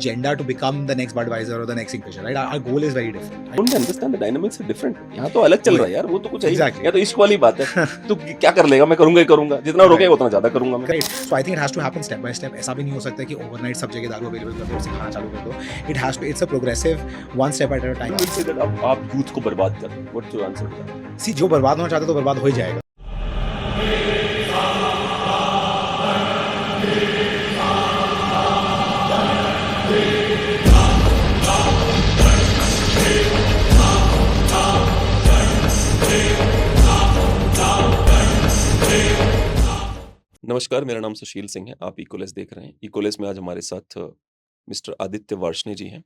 agenda to become the next Budweiser or the next Kingfisher, right? Our goal is very different. Don't understand the dynamics are different. यहाँ तो अलग चल रहा है यार, वो तो कुछ है ही नहीं। Exactly. या तो इश्क वाली बात है, तू क्या कर लेगा, मैं करूंगा ही करूंगा, जितना रोकेगा उतना ज्यादा करूंगा मैं। Right. So I think it has to happen step by step. ऐसा भी नहीं हो सकता कि overnight सब जगह दारू available कर दो, सिखाना चालू कर दो. It has to. It's a progressive, one step at a time. You will say that आप youth को बर्बाद कर, what's your answer to that? See, जो बर्बाद होना चाहता है तो बर्बाद हो ही जाएगा. नमस्कार, मेरा नाम सुशील सिंह है। आप इकोलेस देख रहे हैं। इकोलेस में आज हमारे साथ मिस्टर आदित्य वार्ष्णेय जी हैं।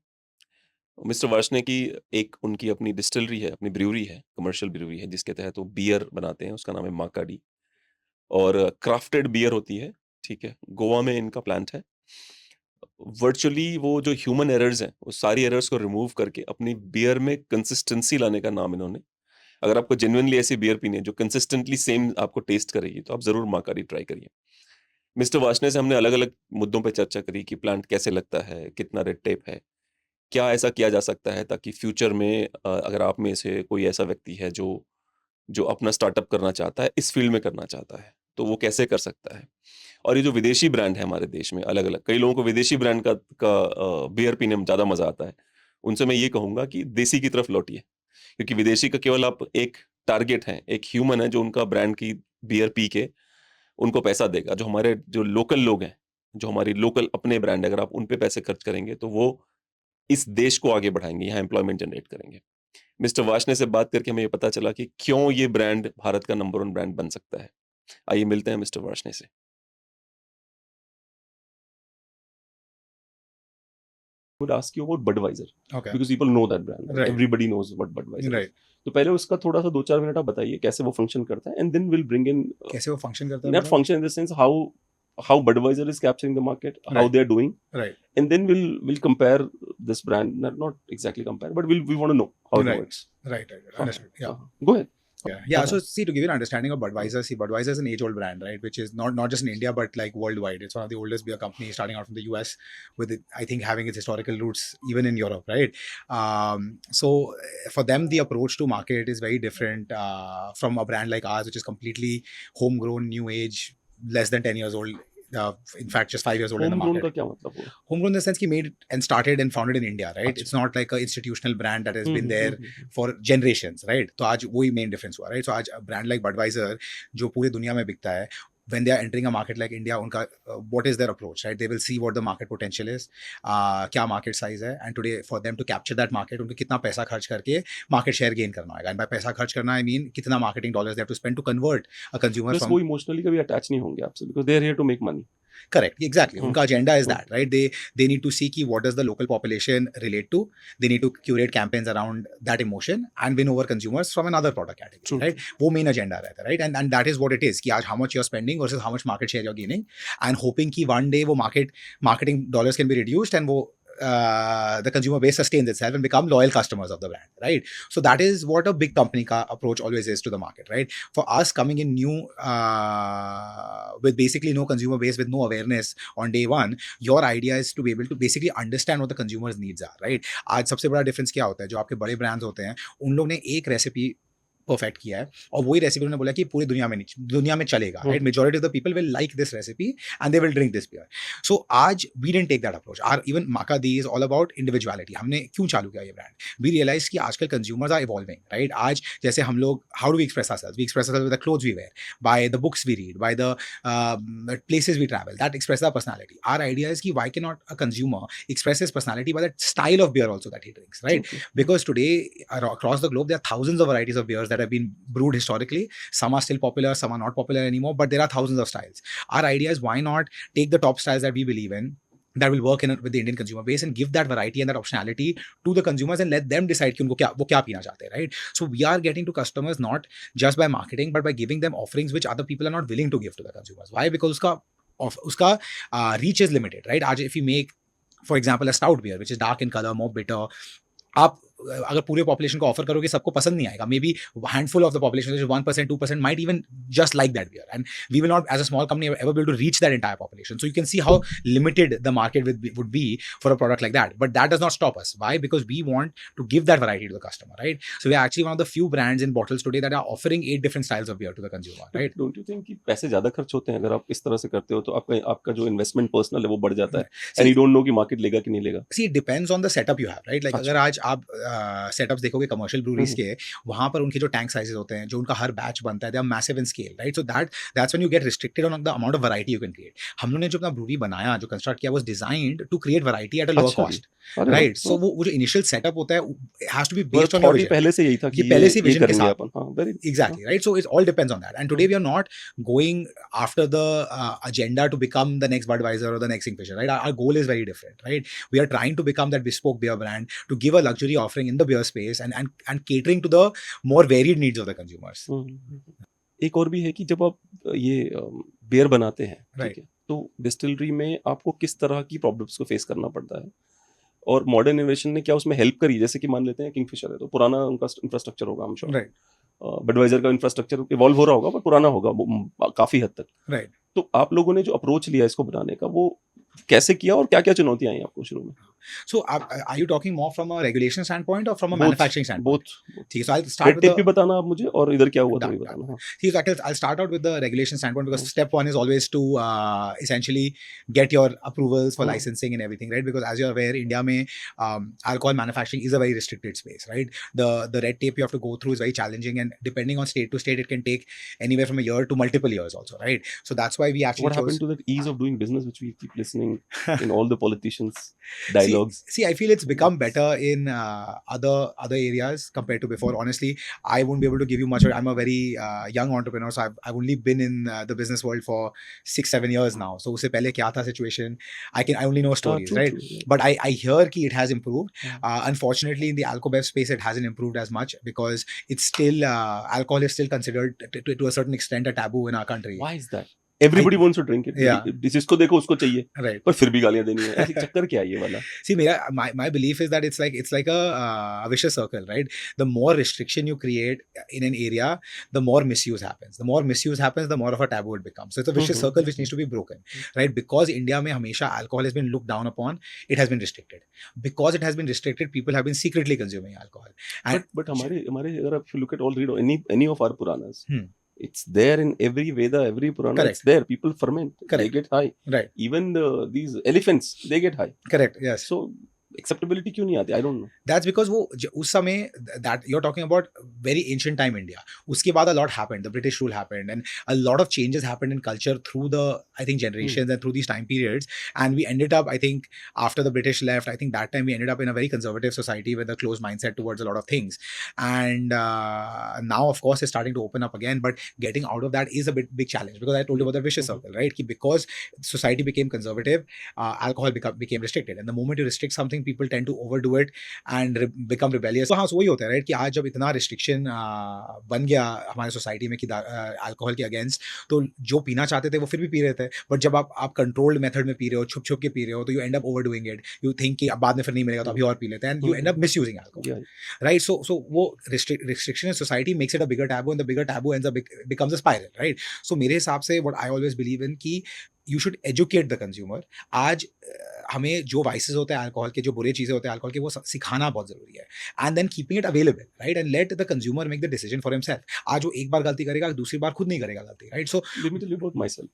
मिस्टर वार्ष्णेय की उनकी अपनी डिस्टिलरी है, अपनी ब्रूअरी है, कमर्शियल ब्रूअरी है, जिसके तहत वो बियर बनाते हैं। उसका नाम है माकाडी और क्राफ्टेड बियर होती है, ठीक है। गोवा में इनका प्लांट है। वर्चुअली वो जो ह्यूमन एरर्स हैं, वो सारी एरर्स को रिमूव करके अपनी बियर में कंसिस्टेंसी लाने का नाम इन्होंने। अगर आपको जेन्युइनली ऐसी बियर पीनी है जो कंसिस्टेंटली सेम आपको टेस्ट करेगी, तो आप ज़रूर माकाडी ट्राई करिए। मिस्टर वार्ष्णेय से हमने अलग-अलग मुद्दों पे चर्चा करी कि प्लांट कैसे लगता है, कितना रेड टेप है, क्या ऐसा किया जा सकता है ताकि फ्यूचर में अगर आप में से कोई ऐसा व्यक्ति है जो जो अपना स्टार्टअप करना चाहता है, इस फील्ड में करना चाहता है, तो वो कैसे कर सकता है। और ये जो विदेशी ब्रांड है हमारे देश में अलग-अलग, कई लोगों को विदेशी ब्रांड का बियर पीने में ज़्यादा मज़ा आता है। उनसे मैं ये कहूँगा कि देसी की तरफ लौटिए, क्योंकि विदेशी का केवल आप एक टारगेट हैं, एक ह्यूमन है जो उनका ब्रांड की बियर पी के उनको पैसा देगा। जो हमारे जो लोकल लोग हैं, जो हमारी लोकल अपने ब्रांड, अगर आप उन पे पैसे खर्च करेंगे, तो वो इस देश को आगे बढ़ाएँगे, यहाँ एम्प्लॉयमेंट जनरेट करेंगे। मिस्टर वार्ष्णेय से बात करके हमें ये पता चला कि क्यों ये ब्रांड भारत का नंबर 1 ब्रांड बन सकता है। आइए मिलते हैं मिस्टर वार्ष्णेय से। I would ask you about Budweiser, Okay. because people know that brand. Right. Everybody knows what Budweiser Right. is. तो पहले उसका थोड़ा-सा 2-4 मिनट आप बताइए कैसे वो फंक्शन करता है, and then we'll bring in कैसे वो function करता है? not function in the sense how Budweiser is capturing the market, how Right. they're doing, Right. and then we'll compare this brand. Not exactly compare, but we want to know how it Right. works. Right. Understood. Yeah. Go ahead. Yeah. So see, to give you an understanding of Budweiser, Budweiser is an age-old brand, right? Which is not just in India, but like worldwide. It's one of the oldest beer companies, starting out from the US, with it, I think having its historical roots even in Europe, right? So for them, the approach to market is very different from a brand like ours, which is completely homegrown, new age, less than 10 years old. In fact, just 5 years old in the Homegrown market. का क्या मतलब हुआ? Homegrown in the sense कि made and started and founded in India, right? It's not like an institutional brand that has been there for generations, right? तो आज वही main difference हुआ, right? So आज a brand like Budweiser जो पूरे दुनिया में बिकता है, when they are entering a market like India, उनका what is their approach, right? They will see what the market potential is, क्या market size है, and today for them to capture that market, उनको कितना पैसा खर्च करके market share gain करना होगा. And by पैसा खर्च करना, I mean कितना marketing dollars they have to spend to convert a consumer Plus from. वो इमोशनली कभी अटैच नहीं होंगे आपसे, because they are here to make money. Correct, exactly. उनका agenda is that, right? They need to see कि what does the local population relate to. They need to curate campaigns around that emotion and win over consumers from another product category, True. right? वो main agenda रहता है, right? And that is what it is कि आज how much you're spending versus how much market share you're gaining, and hoping कि one day वो marketing dollars can be reduced and वो the consumer base sustains itself and become loyal customers of the brand, right? So that is what a big company ka approach always is to the market, right? For us coming in new with basically no consumer base, with no awareness on day one, your idea is to be able to basically understand what the consumer's needs are, right? आज सबसे बड़ा difference क्या होता है, जो आपके बड़े brands होते हैं उन लोग ने एक रेसिपी परफेक्ट किया है और वही रेसिपी उन्होंने बोला कि पूरी दुनिया में चलेगा, right? Majority of the people will like this recipe and they will drink this beer. So आज we didn't take that approach. Or even माकाडी इज ऑल अबाउट इंडिविजुअलिटी. हमने क्यों चालू किया ये ब्रांड? वी रियलाइज कि आजकल कंज्यूमर्स आर इवॉल्विंग, राइट? आज जैसे हम लोग, how do we express ourselves? We express ourselves with the clothes we wear, by the books we read, by the places we travel. That expresses our personality. Our idea is कि why cannot a consumer express his personality by that style of beer also that he drinks, right? Okay. Because today across the globe there are thousands of varieties of beers that have been brewed historically. Some are still popular, some are not popular anymore, but there are thousands of styles. Our idea is why not take the top styles that we believe in, that will work with the Indian consumer base, and give that variety and that optionality to the consumers and let them decide कि उनको वो क्या पीना चाहते हैं, right? So we are getting to customers not just by marketing but by giving them offerings which other people are not willing to give to the consumers. Why? Because उसका reach is limited, right? आज if you make, for example, a stout beer which is dark in color, more bitter, आप अगर पूरे population को offer करोगे सबको पसंद नहीं आएगा. Maybe handful of the population, 1%, 2% might even just like that beer, and we will not as a small company ever be able to reach that entire population. So you can see how limited the market would be for a product like that. But that does not stop us. Why? Because we want to give that variety to the customer, right? So we are actually one of the few brands in bottles today that are offering 8 different styles of beer to the consumer, right? Don't you think कि पैसे ज्यादा खर्च होते हैं अगर आप इस तरह से करते हो तो आपका जो इन्वेस्टमेंट पर्सनल है वो बढ़ जाता है, एंड यू डोंट नो कि मार्केट लेगा कि नहीं लेगा. See, it depends on the setup you have, right? Like अच्छा. अगर आज आप setups देखोगे commercial breweries के, वहाँ पर उनके जो tank sizes होते हैं, जो उनका हर batch बनता है, they are massive in scale, right? So that's when you get restricted on the amount of variety you can create. हम लोगों ने जो अपना brewery बनाया, जो construct किया, was designed to create variety at a lower अच्छा cost, अरे right? वाह. So वो जो initial setup होता है, it has to be based on thought your he vision. पहले से यही था कि ये पहले से ये vision के करेंगे साथ. अपन. हाँ, very Exactly, right? So it all depends on that. And today we are not going after the agenda to become the next Budweiser or the next Kingfisher, right? Our goal is very different, right? We are trying to become that bespoke beer brand, to give a luxury offering in the beer space, and catering to the more varied needs of the consumers. एक और भी है कि जब आप ये beer बनाते हैं, ठीक Right. है, तो डिस्टिलरी में आपको किस तरह की प्रॉब्लम्स को फेस करना पड़ता है, और मॉडर्न इनोवेशन ने क्या उसमें हेल्प करी. जैसे कि मान लेते हैं किंगफिशर है तो पुराना उनका इंफ्रास्ट्रक्चर होगा, हम श्योर. Right. बडवाइजर का इंफ्रास्ट्रक्चर इवॉल्व हो रहा होगा पर पुराना होगा काफी हद तक. Right. तो आप लोगों ने जो अप्रोच लिया इसको बनाने का, वो कैसे किया और क्या क्या चुनौतियां आई आपको शुरू में? So are you talking more from a regulation standpoint or from a Both. manufacturing standpoint? Both. ठीक है, so I'll start with tip भी the बताना आप मुझे, और इधर क्या हुआ तो Done, भी done. बताना. हाँ. See, so I'll start out with the regulation standpoint, because step one is always to essentially get your approvals for licensing and everything, right? Because as you're aware, India mein alcohol manufacturing is a very restricted space, right? The red tape you have to go through is very challenging, and depending on state to state, it can take anywhere from a year to multiple years also, right? So that's why we actually What happened to that ease of doing business which we keep listening in all the politicians' dialogues? See, I feel it's become better in other areas compared to before. Honestly, I won't be able to give you much. I'm a very young entrepreneur, so I've only been in the business world for 6-7 years now. So usse pehle kya tha situation, I only know stories, True, right? true, yeah. But I hear ki it has improved. Unfortunately, in the alcobev space, it hasn't improved as much, because it's still alcohol is still considered to a certain extent a taboo in our country. Why is that? Everybody wants to drink it. Yeah. जिसको देखो उसको चाहिए, Right. पर फिर भी गालियां देनी है. ऐसी चक्कर क्या है ये वाला? See, my belief is that it's like a vicious circle, right? The more restriction you create in an area, the more misuse happens. The more misuse happens, the more of a taboo it becomes. So it's a vicious circle which needs to be broken, right? Because India mein hamesha alcohol has been looked down upon, it has been restricted. Because it has been restricted, people have been secretly consuming alcohol. And But हमारे अगर आप look at all, read any of our Puranas, Hmm. it's there in every Veda, every Purana. Correct. It's there. People ferment. Correct. They get high. right, Even these elephants, they get high. correct, yes. So acceptability क्यों नहीं आती? I don't know. That's because वो उस समय, that you're talking about very ancient time India. उसके बाद a lot happened. The British rule happened, and a lot of changes happened in culture through the, I think, generations and through these time periods. And we ended up, I think, after the British left, I think that time we ended up in a very conservative society with a closed mindset towards a lot of things. And now, of course, it's starting to open up again. But getting out of that is a big challenge, because I told you about the vicious circle, right? Ki because society became conservative, alcohol became restricted. And the moment you restrict something, people tend to overdo it and become rebellious. So हाँ, वही होता है, right, कि आज जब इतना restriction बन गया हमारे सोसाइटी में कि अल्कोहल के अगेंस्ट, तो जो पीना चाहते थे वो फिर भी पी रहे थे. बट जब आप कंट्रोल्ड मेथड में पी रहे हो, छुप छुप के पी रहे हो, तो you end up overdoing it. You think कि अब बाद में फिर नहीं मिलेगा तो अभी और पी लेते हैं, and you end up misusing alcohol, right? So वो restriction in society makes it a bigger taboo, and the bigger taboo ends up becomes a spiral, right? So मेरे हिसाब से what I always believe in कि you should educate the consumer. आज हमें जो vices होते हैं अल्कोहल के, जो बुरे चीज़ें होते हैं अल्कोहल के, वो सिखाना बहुत ज़रूरी है. And then keeping it available, right? And let the consumer make the decision for himself. आज वो एक बार गलती करेगा, दूसरी बार खुद नहीं करेगा गलती, right? So Let me tell you about myself.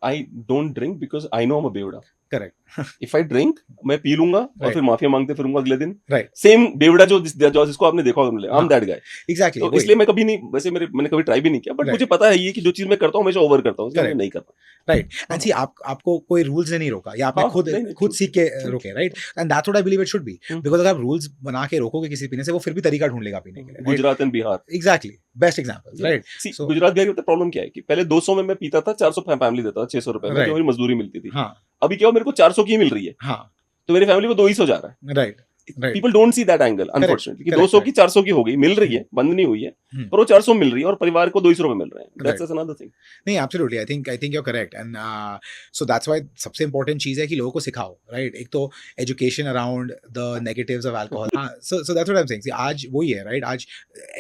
I don't drink because I know I'm a बेवड़ा. करेक्ट, If I drink, मैं पी लूंगा और Right. फिर माफिया मांगते फिरूंगा अगले दिन. राइट, सेम बेवड़ा जो जिसको आपने देखा होगा, I'm that guy. एग्जैक्टली. तो इसलिए मैं कभी नहीं, वैसे मैंने कभी ट्राई भी नहीं किया, बट Right. मुझे पता है ये कि जो चीज मैं करता हूँ हमेशा ओवर करता हूँ, इसलिए मैं Correct. नहीं करता. राइट. एंड सी, आपको कोई रूल्स ने नहीं रोका, या आपने हाँ, खुद नहीं, खुद true, सीख के true. रोके, right? And that's what I believe it should be. Because अगर आप रूल्स बना के रोकोगे किसी पीने से, वो फिर भी तरीका ढूंढ लेगा पीने के लिए, right? Gujarat and Bihar. Exactly, best example, right? See, So- Gujarat Bihar की प्रॉब्लम क्या है कि पहले 200 में मैं पीता था, 400 फैमिली देता था, 600 रुपए में Right. जो मेरी मजदूरी मिलती थी. हाँ, अभी क्या हो, मेरे को 400 की ही मिल रही है, हाँ, तो मेरी फैमिली को 200 जा रहा है. Right, Right. People don't see that angle unfortunately कि 200 की 400 की हो गई, मिल रही है, बंद नहीं हुई है, पर वो 400 मिल रही है और परिवार को 200 रुपए मिल रहे हैं। That's another thing. नहीं, absolutely, I think you are correct, and so that's why सबसे इंपॉर्टेंट चीज़ है कि लोगों को सिखाओ, राइट? एक तो education around the negatives of alcohol, हाँ, so that's what I am saying, आज वही है, राइट? आज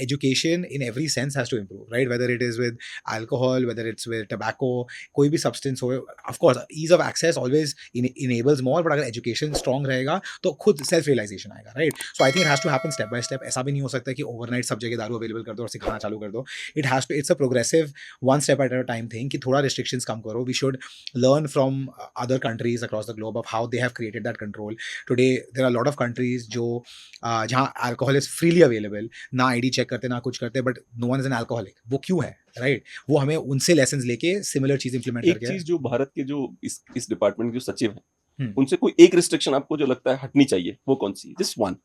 education in every sense has to improve, right? Whether it is with alcohol, whether it's with tobacco, कोई भी substance हो, of course ease of access always enables more, but अगर education strong रहेगा तो खुद सेल्फ रियलाइजेशन आएगा, right? So I think it has to happen step by step. ऐसा भी नहीं हो सकता कि ओवरनाइट सब जगह दारू अवेलेबल कर दो और सिखाना चालू कर दो। It has to, it's a progressive one step at a time thing कि थोड़ा restrictions कम करो. We should learn from other countries across the globe of how they have created that control. Today there are a lot of countries जो जहाँ alcohol is freely available, ना ID check करते ना कुछ करते, but no one is an alcoholic. वो क्यों है, राइट? वो हमें उनसे lessons लेके similar चीज implement एक करके, चीज जो भारत के जो इस डिपार्टमेंट के जो सचिव हैं, हम्म। उनसे कोई एक रिस्ट्रिक्शन आपको जो लगता है हटनी चाहिए, वो कौन सी है? जस्ट वन,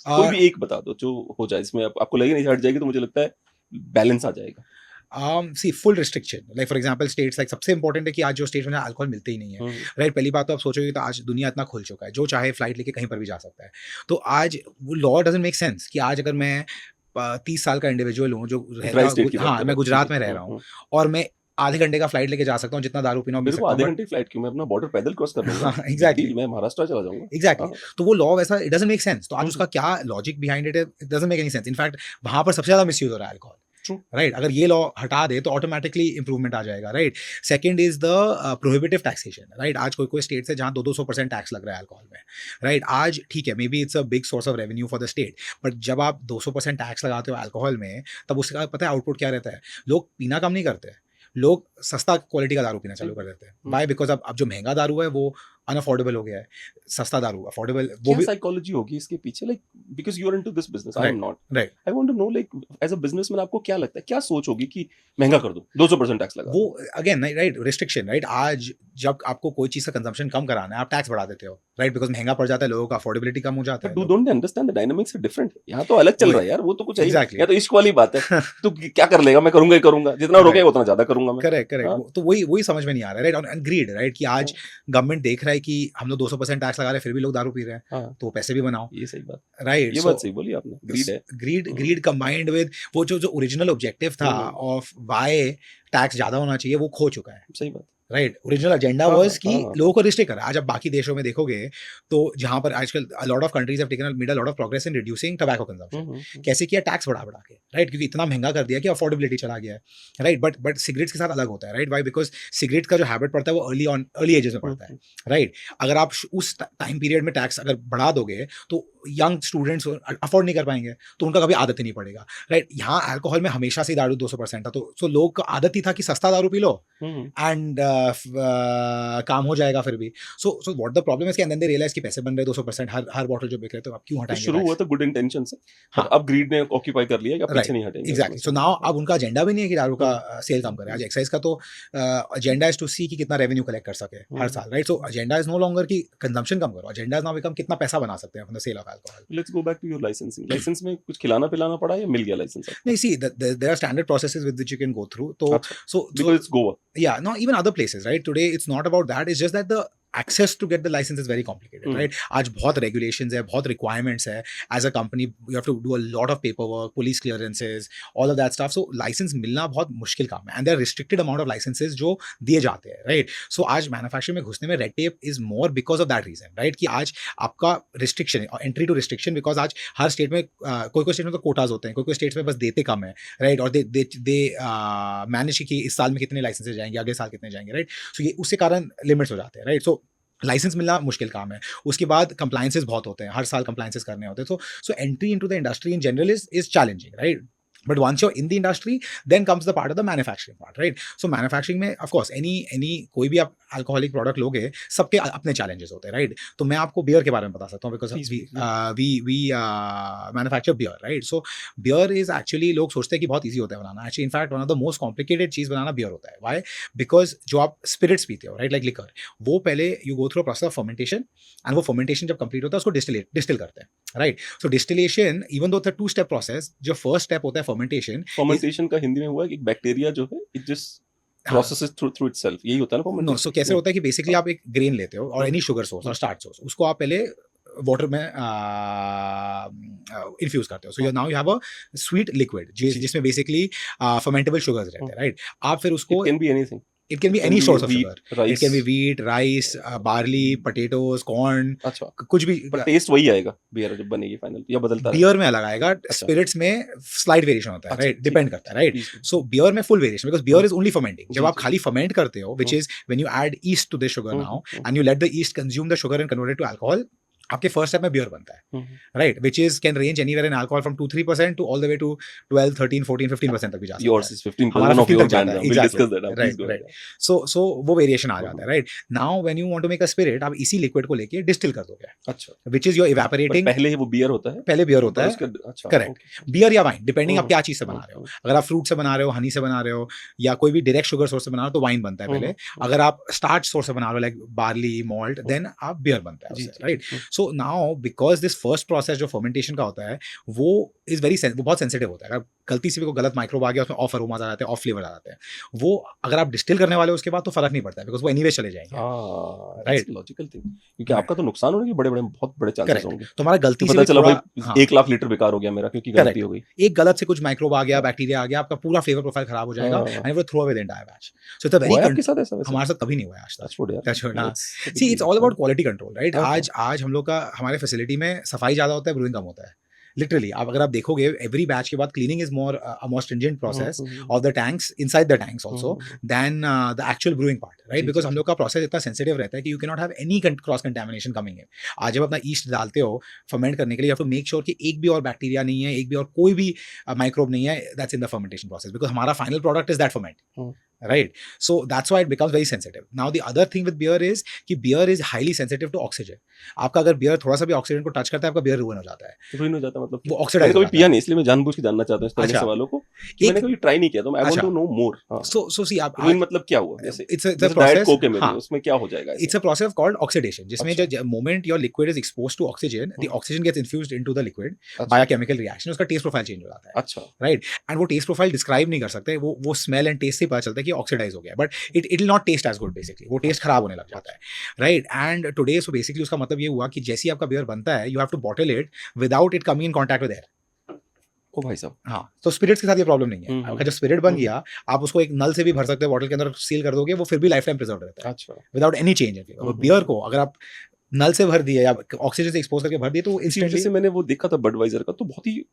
कोई भी एक बता दो जो हो जाए, इसमें आपको लगे नहीं हट जाएगी तो मुझे लगता है बैलेंस आ जाएगा। see full restriction, like for example states like सबसे important है कि आज जो स्टेट में अल्कोहल मिलते ही नहीं है, राइट? पहली बात तो आप सोचोगे तो आज दुनिया इतना खुल चुका है, जो चाहे फ्लाइट लेके कहीं पर भी जा सकता है। तो आज वो लॉ डजंट मेक सेंस कि आज अगर मैं 30 साल का इंडिविजुअल हूँ जो ड्राई स्टेट की रहता, बात हाँ, कर मैं रहा हूँ। गुजरात में रह रहा हूँ और मैं आधे घंटे का फ्लाइट लेके जा सकता हूँ, जितना दारू पीना हो पी मेरे को सकता आधे हूँ, घंटे फ्लाइट क्यों, मैं अपना बॉर्डर पैदल क्रॉस कर लूंगा। हाँ, exactly. मैं महाराष्ट्र चला जाऊंगा। एग्जैक्टली हाँ। तो वो लॉ वैसा इट डजंट मेक सेंस। तो आज हम्म। उसका क्या logic behind it, it doesn't make any sense. In fact वहां पर सबसे ज्यादा मिसयूज हो रहा है अल्कोहल, True. राइट? अगर ये लॉ हटा दे तो ऑटोमेटिकली इंप्रूवमेंट आ जाएगा, right? Second is the prohibitive taxation, right? आज कोई कोई स्टेट्स है जहां 200% टैक्स लग रहा है अल्कोहल में, राइट? आज ठीक है, may be it's a big source of revenue for the state, but जब आप 200% टैक्स लगाते हो अल्कोहल में, तब उसका पता है आउटपुट क्या रहता है? लोग पीना कम नहीं करते, लोग सस्ता क्वालिटी का दारू पीना चालू कर देते हैं। बाय बिकॉज अब जो महंगा दारू है वो अनअफोर्डेबल हो गया है, सस्ता दारू अफोर्डेबल, वो क्या भी साइकोलॉजी होगी इसके पीछे, like because you are into this business, I am not, right. I want to know like as a businessman आपको क्या लगता है, क्या सोच होगी कि महंगा कर दो, 200% टैक्स लगा वो अगेन राइट, रिस्ट्रिक्शन, राइट? आज जब आपको कोई चीज का कंजम्पशन कम कराना है, आप टैक्स बढ़ा देते हो, राइट? बिकॉज महंगा पड़ जाता है, लोगों का अफोर्डेबिलिटी कम हो जाता है। Do don't they understand the dynamics are different. यहाँ तो अलग चल रहा है यार, वो तो कुछ है ही नहीं। Exactly. या तो इश्क वाली बात है, तो क्या कर लेगा, मैं करूंगा ही करूंगा, जितना रोकेगा उतना ज्यादा करूंगा मैं। करेक्ट करेक्ट, हाँ। तो वही समझ में नहीं आ रहा है, राइट? And greed, right? कि आज गवर्नमेंट देख रहा है कि हम लोग 200% टैक्स लगा रहे हैं फिर भी लोग दारू पी रहे हैं, हाँ, तो पैसे भी बनाओ, ये सही बात, राइट? ये बात सही बोली आपने, ग्रीड है। ग्रीड कंबाइंड विद वो जो ओरिजिनल ऑब्जेक्टिव था ऑफ व्हाई टैक्स ज्यादा होना चाहिए, वो खो चुका है, सही बात। राइट? ओरिजिनल एजेंडा हाँ, वाज कि हाँ। लोगों को रिस्ट्रिक्ट करा। आज आप बाकी देशों में देखोगे तो जहां पर आजकल a lot of countries have taken made a lot of progress in reducing tobacco consumption. कैसे किया? टैक्स बढ़ा बढ़ा के, राइट? क्योंकि इतना महंगा कर दिया कि अफोर्डेबिलिटी चला गया है, राइट? बट सिगरेट्स के साथ अलग होता है, राइट? व्हाई? बिकॉज सिगरेट का जो हैबिट पड़ता है वो अर्ली एजेस में पड़ता है, राइट? अगर आप उस टाइम पीरियड में टैक्स अगर बढ़ा दोगे तो यंग स्टूडेंट्स अफोर्ड नहीं कर पाएंगे, तो उनका कभी आदत ही नहीं पड़ेगा, राइट? यहाँ अल्कोहल में हमेशा से दारू 200% था, तो लोग को आदत ही था कि सस्ता दारू पी लो एंड काम हो जाएगा फिर भी। So what the problem is कि एंड देन दे रियलाइज कि पैसे बन रहे 200% हर बॉटल जो बिक रहे, तो आप क्यों तो हटाएंगे? शुरू हुआ था गुड इंटेंशन से, हाँ। अब ग्रीड ने ऑक्यूपाई कर लिया कि अब पीछे नहीं हटेंगे। एग्जैक्टली। सो नाउ अब उनका एजेंडा भी नहीं है कि दारू का सेल कम करे। आज एक्साइज का तो एजेंडा इज टू सी कि कितना रेवेन्यू कलेक्ट कर सके हर साल, right? So agenda is no longer कि कंजम्पशन कम करो, एजेंडा इज नाउ बिकम कितना पैसा बना सकते हैं from the sale of alcohol. Let's go back to your licensing. Licence में कुछ खिलाना पिलाना पड़ा या मिल गया लाइसेंस? नहीं, see there are standard processes with which you can go through, तो so because it's Goa. yeah, no, even other places, right? Today it's not about that, it's just that the access to get the license is very complicated, right? आज बहुत regulations है, बहुत requirements है, as a company you have to do a lot of paperwork, police clearances, all of that stuff, so license मिलना बहुत मुश्किल काम है, and there are restricted amount of licenses जो दिए जाते हैं, right? So आज manufacturing में घुसने में red tape is more because of that reason, right? कि आज आपका restriction है, entry to restriction, because आज हर state में कोई स्टेट में तो quotas होते हैं, कोई स्टेट्स में बस देते कम है, right? और they manage कि इस साल में कितने लाइसेंसेज जाएंगे, अगले साल कितने जाएंगे, राइट? सो ये उसके कारण लिमिट्स हो जाते हैं, राइट? सो लाइसेंस मिलना मुश्किल काम है। उसके बाद कंप्लायंसेस बहुत होते हैं, हर साल कंप्लायंसेस करने होते हैं, so entry into the industry in general is challenging, right? But once you're in the industry, then comes the part of the manufacturing part, right? So manufacturing में of course any कोई भी आप alcoholic product लोगे, सबके अपने challenges होते हैं, right? तो मैं आपको beer के बारे में बता सकता हूँ because we manufacture beer, right? So beer is actually लोग सोचते हैं कि बहुत easy होता है बनाना, actually in fact one of the most complicated cheese banana beer होता है। Why? Because जो आप spirits पीते हो, right? Like liquor, वो पहले you go through a process of fermentation, and वो fermentation जब complete होता है उसको distill करते हैं, right? So distillation, even though it's a two-step process, जो first step होता है fermentation का हिंदी में हुआ कि एक बैक्टीरिया जो है it just processes through itself, यही होता है ना fermentation? नो, सो कैसे होता है कि बेसिकली आप एक ग्रेन लेते हो और एनी शुगर सोर्स और स्टार्च सोर्स, उसको आप पहले वाटर में इन्फ्यूज करते हो. So now you have a sweet liquid जिसमें बेसिकली फर्मेंटेबल शुगर्स रहते हैं, राइट? आप फिर उसको, it can be anything, it can be can any be source of wheat, sugar. It rice. can be wheat, rice, barley, potatoes, corn, अच्छा, कुछ भी. पर टेस्ट वही आएगा बियर जब बनेगी फाइनल, या बदलता है? बियर में अलग आएगा, स्पिरिट्स में स्लाइट वेरिएशन होता है, अच्छा, राइट? ठीक डिपेंड है, करता है, राइट? प्लीज। सो बियर में full variation, because beer is only fermenting. जब जी, आप जी। खाली फर्मेंट करते हो, which is when you add yeast to the sugar now and you let the yeast consume the sugar and convert it to alcohol, आपके first step में beer बनता है, right? Which is can range anywhere in alcohol from 2-3% to all the way to 12, 13, 14, 15% तक भी जा सकता yours है. Is 15% हमारा ऑफ 15 योर तक जाता ब्रांड, है, will exactly, discuss that, please right, go right. Ahead. So वो वेरिएशन आ जाता है, right? Now when you want to make a spirit, आप इसी लिक्विड को लेके डिस्टिल कर दोगे, अच्छा, which is your per evaporating. पहले ही वो बियर होता है, पहले बियर होता पर है, उसका अच्छा, करेक्ट. ओके। बियर या वाइन, डिपेंडिंग आप हम्म, क्या चीज से बना रहे हो. अगर आप फ्रूट से बना रहे हो, हनी से बना रहे हो, या कोई भी डायरेक्ट शुगर सोर्स से बना रहे हो, तो वाइन बनता है पहले. अगर आप स्टार्च सोर्स से बना रहे हो, लाइक बार्ली, मॉल्ट, देन आप बियर बनता है जी, उससे, जी, राइट? जी, so now because this first process जो फर्मेंटेशन का होता है, वो इज वेरी, वो बहुत सेंसिटिव होता है. अगर गलती से भी कोई गलत माइक्रोब आ गया, उसमें ऑफ अरोमाज आ जाते हैं, ऑफ फ्लेवर आ जाते हैं. वो अगर आप डिस्टिल करने वाले हो उसके बाद, तो फर्क नहीं पड़ता है, बिकॉज वो एनीवे चले जाएंगे, हाँ, राइट? लॉजिकल थिंग, क्योंकि आपका तो नुकसान होने के बड़े बहुत बड़े चांसेस करेक्ट. होंगे। तुम्हारा गलती तो से पता भी चला थोड़ा, भाई हाँ, 1 लाख लीटर बेकार हो गया मेरा, क्योंकि गलती करेक्ट. हो गई। एक गलत से कुछ माइक्रोब आ गया, हाँ, बैक्टीरिया आ गया, आपका पूरा फ्लेवर प्रोफाइल खराब हो जाएगा, हाँ। एंड वो throw away the entire batch. So it's a very, हुआ है आपके साथ ऐसा वैसे? हमारे साथ कभी नहीं हुआ है आज तक. टच वुड यार। Touch wood, हाँ. It's a big see it's deal, all हाँ। About quality control, right? हाँ, आज हम लोग का हमारे फैसिलिटी में सफाई ज्यादा होता है, ब्रूइंग कम होता है. लिटरली आप अगर आप देखोगे, एवरी बैच के बाद cleaning is more a more stringent process of the tanks, inside the tanks also, then the actual brewing part, right? जी, बिकॉज जी, हम जी। लोग का प्रोसेस इतना सेंसिटिव रहता है कि you can not have any cross contamination coming in. आज जब अपना ईस्ट डालते हो फर्मेंट करने के लिए, you have to make sure कि एक भी और बैक्टीरिया नहीं है, एक भी और कोई भी माइक्रोब नहीं है, that's in the fermentation process, because हमारा final product is that ferment, right? So that's why it becomes very sensitive. Now the other thing with beer is कि beer is highly sensitive to oxygen. आपका अगर beer थोड़ा सा भी oxygen को touch करता है, आपका beer रुइन हो जाता है, रुइन हो जाता है, मतलब वो मैंने ऑक्सीडाइज हो कभी जाता पिया है. नहीं, इसलिए मैं जानबूझ के जानना चाहता हूँ इस तरह के अच्छा. सवालों को, कि मैंने कभी ट्राई नहीं किया, तो आई वांट अच्छा. टू नो मोर। हाँ, So see आप रुइन मतलब क्या हुआ? जैसे it's a diet process. Coke है मेरी, हाँ, उसमें क्या हो जाएगा it's a process called oxidation, जिसमें अच्छा. जो moment your liquid is exposed to oxygen, the oxygen gets infused into the liquid by अच्छा, a chemical reaction, उसका taste profile change हो जाता है, अच्छा, राइट? एंड वो टेस्ट प्रोफाइल डिस्क्राइब नहीं कर सकते, वो स्मेल एंड टेस्ट से पता चलता है कि ऑक्सीडाइज हो गया, but it will not taste as good, basically वो टेस्ट खराब होने लग जाता है, right? And today so basically उसका मतलब ये हुआ कि जैसे ही आपका बियर बनता है, you have to bottle it without it coming in contact with air. ओ भाई साहब। हाँ, तो स्पिरिट्स के साथ ये प्रॉब्लम नहीं है. हम्म, आपका जब स्पिरिट बन हम्म. गया, आप उसको एक नल से भी भर सकते हो, बॉटल के अंदर सील कर दोगे, वो फिर भी लाइफ टाइम प्रिजर्व रहता है अच्छा, without any change in flavour. Beer को अगर आप नल से भर दिए या ऑक्सीजन से एक्सपोज करके भर दिए, तो इसी इंस्टेंटली, वजह से मैंने वो देखा था बडवाइजर का, तो बहुत ही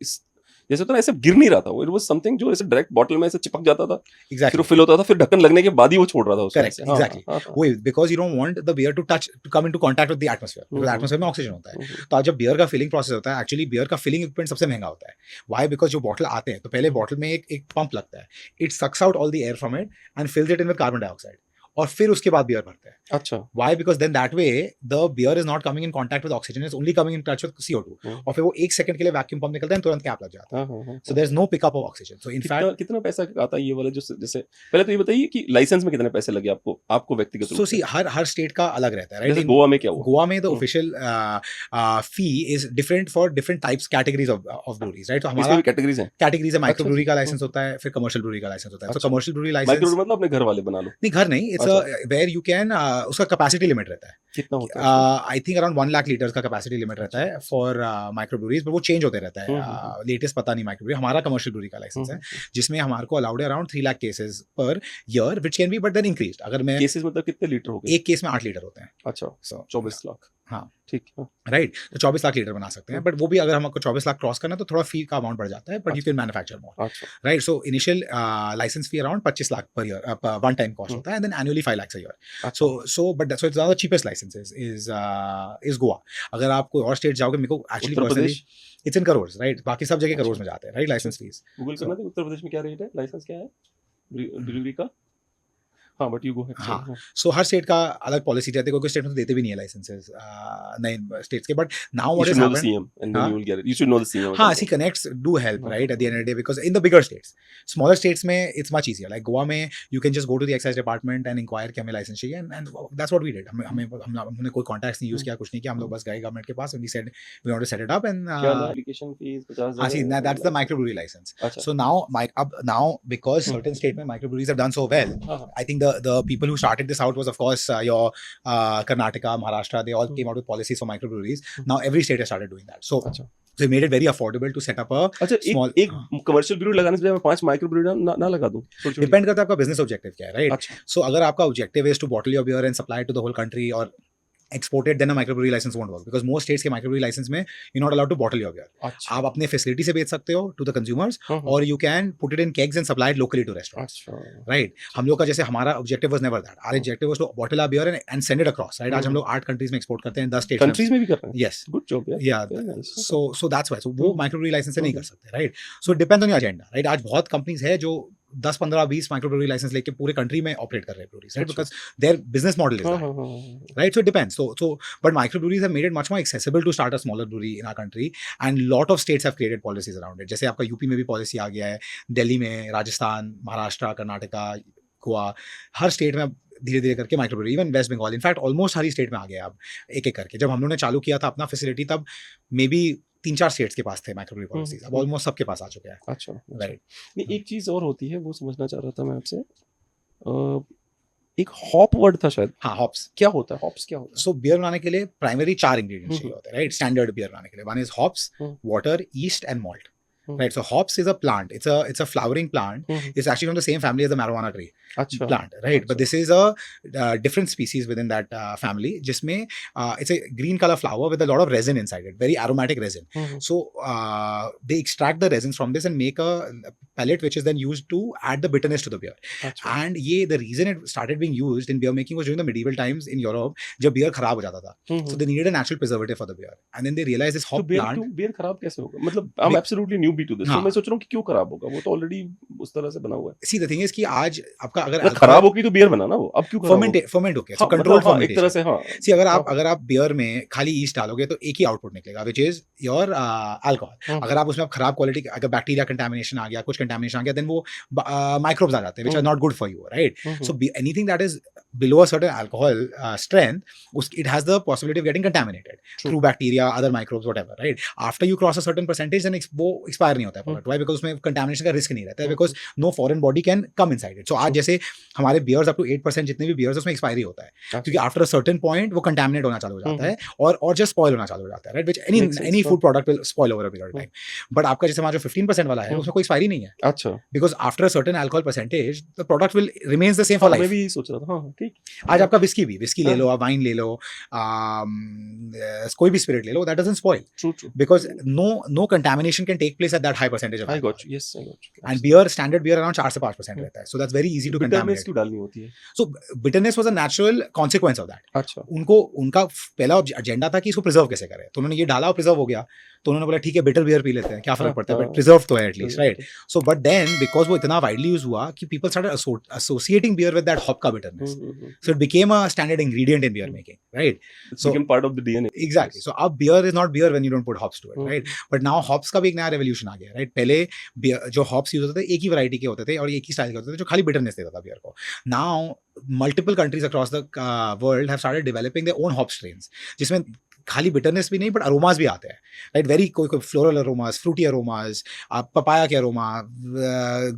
जैसे होता है ना, ऐसे गिर नहीं रहा था वो, इट वाज समथिंग जो ऐसे डायरेक्ट बॉटल में ऐसे चिपक जाता था, फिर वो एग्जैक्टली, फिल होता था, फिर ढक्कन लगने के बाद ही वो छोड़ रहा था उसमें करेक्ट, से। हाँ, एग्जैक्टली, हाँ, हाँ, वही, because you don't want the beer to touch, to come into contact with the atmosphere, because atmosphere में ऑक्सीजन होता है. तो आज जब बियर का फिलिंग प्रोसेस होता है, एक्चुअली बियर का फिलिंग इक्विपमेंट सबसे महंगा होता है. व्हाई? बिकॉज जो बॉटल आते हैं, तो पहले बॉटल में एक पंप लगता है, it sucks out all the air from it and fills it in with carbon dioxide, और फिर उसके बाद बियर भरते हैं. अच्छा, Why? Because then that way the beer is not coming in contact with oxygen, it's only coming in touch with CO2. और फिर वो 1 सेकंड के लिए वैक्यूम पंप निकलता है, तुरंत कैप लग जाता है. So there's no pickup of oxygen. So in fact, कितना पैसा आता है ये वाला, जो जैसे पहले तो ये बताइए कि लाइसेंस में कितने पैसे लगे आपको व्यक्तिगत रूप so से? see हर स्टेट का अलग रहता है, जैसे राइट? गोवा में क्या हुआ? गोवा में the official fee is different for different types categories of breweries, right? तो इसमें हमारा भी कैटेगरीज हैं? कैटेगरीज है, माइक्रो अच्छा, ब्रूरी का अच्छा. लाइसेंस होता है, फिर कमर्शियल ब्रूरी का लाइसेंस होता है. तो अच्छा. कमर्शियल ब्रूरी माइक्रो लाइसेंस मतलब अपने घर वाले बना लो? नहीं, घर नहीं, इट्स वेयर यू कैन, उसका कैपेसिटी लिमिट रहता है. कितना होता है? I think around 1 lakh litres का कैपेसिटी लिमिट रहता है फॉर माइक्रो ब्रूरीज, पर वो चेंज होते रहता है. लेटेस्ट पता नहीं माइक्रो ब्रूरी. हमारा कमर्शियल ब्रूरी का लाइसेंस है, जिसमें हमारे को अलाउड है around 3 lakh cases per year, which can be but then increased. अगर मैं केसेस मतलब कितने लीटर हो गए? एक केस में 8 लीटर होते हैं. अच्छा, सो 24 लाख. हाँ, ठीक है. राइट, तो 24 लाख लीटर बना सकते हैं, बट वो भी अगर हमको 24 लाख क्रॉस करना है, तो थोड़ा फी का अमाउंट बढ़ जाता है, but you can manufacture more, अच्छा, right? So initial license fee around 25 lakh per year, one time cost होता है, and then annually 5 lakh a year. So but so it's the cheapest licenses is Goa. अगर आप कोई और स्टेट जाओगे, मेरे को actually Uttar personally Pradesh? It's in crore, right? बाकी सब जगह अच्छा. करोड़ में जाते हैं, राइट? Licence fees. गूगल करना था उत्तर प्रदेश में क्या रेट है, लाइसेंस क्या है डिलीवरी का? हाँ, बट यू गो अहेड. हाँ, सो हर स्टेट का अलग पॉलिसी रहती है, कोई स्टेट में तो देते भी नहीं है लाइसेंसेस नए स्टेट्स के. But now You what should is know the happened, CM and then हाँ? you will get it. You should know the CM. or हाँ, something. see connects do help, हाँ. right? At the end of the day, because in the bigger states, smaller states में it's much easier. Like Goa में you can just go to the excise department and inquire कि हमें licence चाहिए, and that's what we did. हमने कोई contacts नहीं use किया, कुछ नहीं किया. हम लोग बस गए गवर्नमेंट के पास and we said we want to set it up, and क्या ना application fees 50,000 see है, that's the microbrewery license. अच्छा. So now because certain state में microbreweries have done so well, हाँ, हाँ. I think the people who started this out was, of course, your Karnataka, Maharashtra. They all came out with policies for microbreweries. Now every state has started doing that. So अच्छा they made it very affordable to set up a अच्छा small. एक commercial Bru लगाने से पहले मैं 5 micro Bru ना लगा दूं छोटी-छोटी? डिपेंड करता है आपका बिजनेस ऑब्जेक्टिव क्या है, राइट? अच्छा सो अगर आपका objective is to bottle your beer and supply to the whole country और exported, then a microbrewery license won't work because most states के microbrewery license में you're not allowed to bottle your beer. अच्छा आप अपने facility से बेच सकते हो to the consumers or you can put it in kegs and supply it locally to restaurants. अच्छा Right? हम लोग का जैसे हमारा objective was never that. Our objective was to bottle our beer and send it across. Right? आज हम लोग 8 countries में export करते हैं, 10 states कंट्रीज में भी कर रहे हैं? Yes. गुड जॉब यार। Yeah. Very nice. So that's why. So वो microbrewery license से नहीं कर सकते. Right? So it depends on your agenda. Right? आज बहुत companies है जो 10, 15, 20 माइक्रोब्रेवरी लाइसेंस लेके पूरे कंट्री में ऑपरेट कर रहे हैं breweries, right? Because their business model is that, right? So it depends. So but microbreweries have made it much more accessible to start a smaller brewery in our country, and lot of states have created policies around it. जैसे आपका UP में भी policy आ गया है, दिल्ली में, राजस्थान, महाराष्ट्र, कर्नाटका, गोवा, हर state में धीरे धीरे करके microbrewery, even West Bengal, in fact almost हर स्टेट में आ गया अब एक एक करके. जब हम लोगों ने चालू किया था अपना फैसिलिटी तब मे बी 3-4 स्टेट्स के पास थे माइक्रोब्रेवरी पॉलिसीज, अब ऑलमोस्ट सबके पास आ चुके हैं. अच्छा राइट. नहीं एक चीज और होती है वो समझना चाह रहा था मैं आपसे. एक हॉप वर्ड था शायद. हाँ, हॉप्स. क्या होता है हॉप्स? क्या होता है? सो बियर बनाने के लिए प्राइमरी 4 इंग्रेडिएंट्स चाहिए होते हैं, राइट? स्टैंडर्ड बियर बनाने के लिए one is hops, water, east and malt. Right, so hops is a plant. It's a flowering plant. It's actually from the same family as the marijuana tree अच्छा plant, right? But this is a different species within that family. जिसमें it's a green color flower with a lot of resin inside it, very aromatic resin. So they extract the resins from this and make a pellet, which is then used to add the bitterness to the beer. अच्छा And the reason it started being used in beer making was during the medieval times in Europe, जब beer खराब हो जाता था. So they needed a natural preservative for the beer, and then they realized this hop plant. Beer खराब कैसे होगा? मतलब I am absolutely new to this, तो मैं सोच रहा हूँ कि क्यों खराब होगा, वो तो ऑलरेडी उस तरह से बना हुआ है. See the thing is कि आज आपका अगर खराब होगी तो बियर बना ना वो, अब क्यों खराब होगा? फर्मेंट हो गया, हाँ, so controlled मतलब हाँ, एक fermentation. तरह से हाँ. See अगर आप बियर में खाली ईस्ट डालोगे तो एक ही आउटपुट निकलेगा, which is your alcohol. अगर आप उसमें खराब क्वालिटी, अगर बैक्टीरिया कंटामिनेशन आ गया, कुछ कंटामिनेशन आ गया, then वो माइक्रोब्स आ जाते हैं, which are not good for you, right? So anything that is below a certain alcohol strength, it has the possibility of getting contaminated through bacteria, other microbes, whatever, right? After you cross a certain percentage, then वो expire नहीं होता है product. Why? Because उसमें contamination का risk नहीं रहता है, because no foreign body can come inside it. So आज जैसे हमारे beers up to 8% जितने भी beers उसमें expiry होता है, क्योंकि after a certain point वो contaminate होना चालू हो जाता है और just spoil होना चालू हो जाता है, right? Which any food product will spoil over a period of time. But आपका जैसे हमारा जो 15% वाला है उसमें कोई expiry नहीं है. अच्छा. Because after a certain alcohol percentage, the product will remains the same for life. मैं भी यही सोच रहा था. हाँ ठीक. आज आपका विस्की ले लो, आप वाइन ले लो, कोई भी स्पिरिट ले लो, that doesn't spoil. True. Because no contamination can take place at that high percentage of I alcohol. got you. Yes, I got you. And beer, standard beer around 4 से 5% रहता है. So that's very easy to bitterness contaminate. क्यों डालनी होती है? So bitterness was a natural consequence of that. अच्छा. उनका पहला एजेंडा था कि इसको प्रिजर्व कैसे करें, तो उन्होंने ये डाला और प्रिजर्व हो गया, तो उन्होंने बोला ठीक है बिटर बियर पी लेते हैं, क्या फर्क पड़ता है, बट प्रिजर्व तो है at least, right? So but then because वो इतना वाइडली यूज हुआ कि people started associating beer with that hop का bitterness, so it became a standard ingredient in beer making, right? So part of the DNA. Exactly. So अब beer is not beer when you don't put hops to it, right? But now hops का भी एक नया revolution आ गया, right? पहले जो hops use होते थे एक ही वैरायटी के होते थे और एक ही स्टाइल के होते थे जो खाली बिटरनेस देता था बियर को. Now multiple countries across the world have started developing their own hop strains, जिसमें खाली बिटरनेस भी नहीं बट अरोमास भी आते हैं, राइट? वेरी कोई floral aromas, fruity aromas, papaya के अरोमा,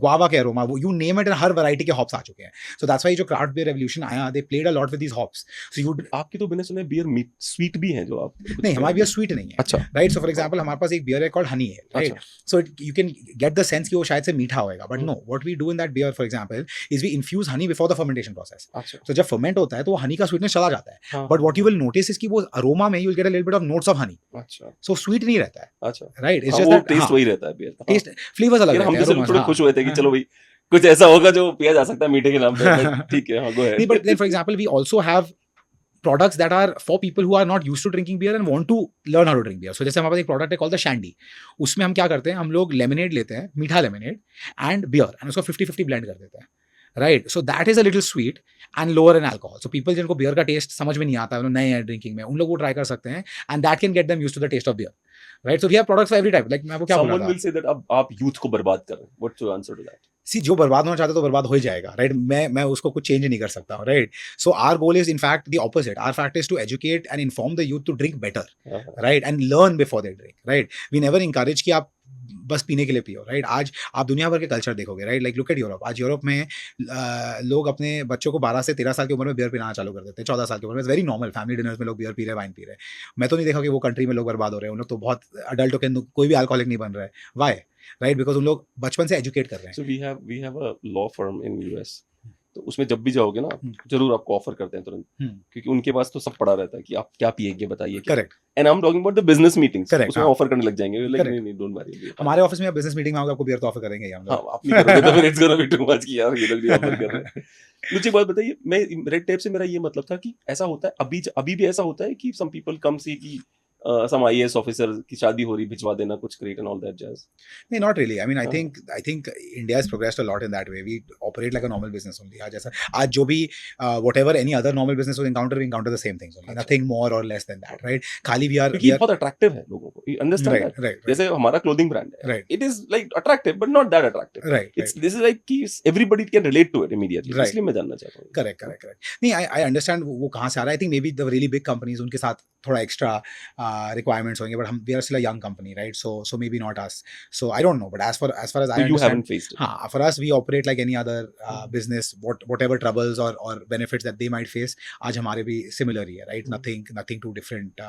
गुआवा के अरोमा, यू नेम इट, हर वैरायटी के हॉप्स आ चुके हैं. सो दैट्स व्हाई जो क्राफ्ट बियर रेवोल्यूशन आया, they played a lot with these hops. So you आपकी तो बिना सुने बियर स्वीट भी है जो आप नहीं, हमारी बियर स्वीट नहीं है. अच्छा. राइट. सो फॉर एग्जांपल हमारे पास एक बियर है कॉल्ड हनी है, right? So you can get the sense कि वो शायद से मीठा होएगा, but no, what we do in that beer for example is we infuse honey before the fermentation process. So जब फर्मेंट होता है तो वो हनी का स्वीटनेस चला जाता है, but what you will notice is कि वो अरोमा में you will get a little bit of notes of honey. अच्छा. सो स्वीट नहीं रहता है. अच्छा. Right. It's just just that taste वही रहता है बियर का. टेस्ट फ्लेवर्स अलग हम रहते जैसे हैं. थोड़े खुश हुए थे कि चलो भाई कुछ ऐसा होगा जो पिया जा सकता है मीठे के नाम पे. ठीक है, हां, go ahead. But then for example we also have products that are for people who are not used to drinking beer and want to learn how to drink beer. So जैसे हमारे पास एक प्रोडक्ट है called the Shandy. उसमें हम क्या करते हैं, हम लोग लेमनेड लेते हैं, मीठा लेमनेड एंड बियर, एंड उसको 50-50 ब्लेंड कर देते हैं, right? So that is a little sweet and lower in alcohol. So people जिनको बियर का टेस्ट समझ में नहीं आता है, नए हैं ड्रिंकिंग में, उन लोग वो ट्राई कर सकते हैं and that can get them used to the taste of beer, right? So we have products for every type. Like मैं आपको क्या बोल रहा था, someone will say that अब आप यूथ को बर्बाद कर रहे हैं. What's your answer to that? See जो बर्बाद होना चाहता है तो बर्बाद हो ही जाएगा, राइट? मैं उसको कुछ चेंज नहीं कर सकता हूँ, right? So our goal is in fact the opposite. Our fact is to educate and inform the youth to drink better, right? And learn before they drink, right? We never encourage कि आप बस पीने के लिए पियो, right? आज आप दुनिया भर के कल्चर देखोगे, right? Like look at Europe. आज यूरोप में लोग अपने बच्चों को 12 से 13 साल की उम्र में बियर पीना चालू कर देते हैं, 14 साल की उम्र में। It's very normal, family dinners में लोग बियर पी रहे हैं, वाइन पी रहे हैं। मैं तो नहीं देखा कि वो कंट्री में लोग बर्बाद हो रहे हैं। उन लोग तो बहुत अडल्ट होकर कोई भी अल्कोहलिक नहीं बन रहा है। वाई? राइट? बिकॉज उन लोग बचपन से एजुकेट कर रहे हैं। So we have a law firm in US, तो उसमें जब भी जाओगे ना जरूर आपको ऑफर करते हैं तुरंत, क्योंकि उनके पास तो सब पड़ा रहता है कि आप क्या पिएंगे बताइए। Correct. And I am talking about the business meetings, Correct, उसमें हाँ। ऑफर करने लग जाएंगे, लाइक Correct. नहीं डोंट वरी। हमारे ऑफिस में आप बिजनेस मीटिंग में आओगे, आपको बियर तो ऑफर करेंगे ही हम हाँ, लोग। आप नहीं करोगे तो फिर it's gonna be too much कि यार ये लोग नहीं ऑफर कर रहे हैं। मुझे एक बात बताइए, मैं रेड टेप से मेरा ये मतलब था कि ऐसा होता है अभी भी ऐसा होता है कि सम पीपल कम सी कि सम आईएएस ऑफिसर की शादी हो रही, भिजवा देना कुछ crate and all that jazz. नहीं, not really. I mean, I हाँ। think India has progressed a lot in that way. We operate like a normal business only. आज जो भी whatever any other normal business we encounter the same things only. अच्छा। Nothing more or less than that, right? खाली we are क्योंकि ये बहुत attractive है लोगों को, अंडरस्टैंड right, दैट। right, जैसे हमारा क्लोथिंग ब्रांड है, Right. It is like attractive but not that attractive. right, it's this is like कि everybody can relate to it immediately, Right. इसलिए मैं जानना चाहता हूँ। correct. नहीं, I understand वो कहाँ से आ रहा है. I think maybe the really big companies उनके साथ थोड़ा extra requirements होंगे, but we are still a young company, right? So maybe not us. So I don't know, but as far as I So you understand, haven't faced it. हाँ, for us we operate like any other business. Whatever troubles or benefits that they might face, आज हमारे भी similar ही है, right? Nothing too different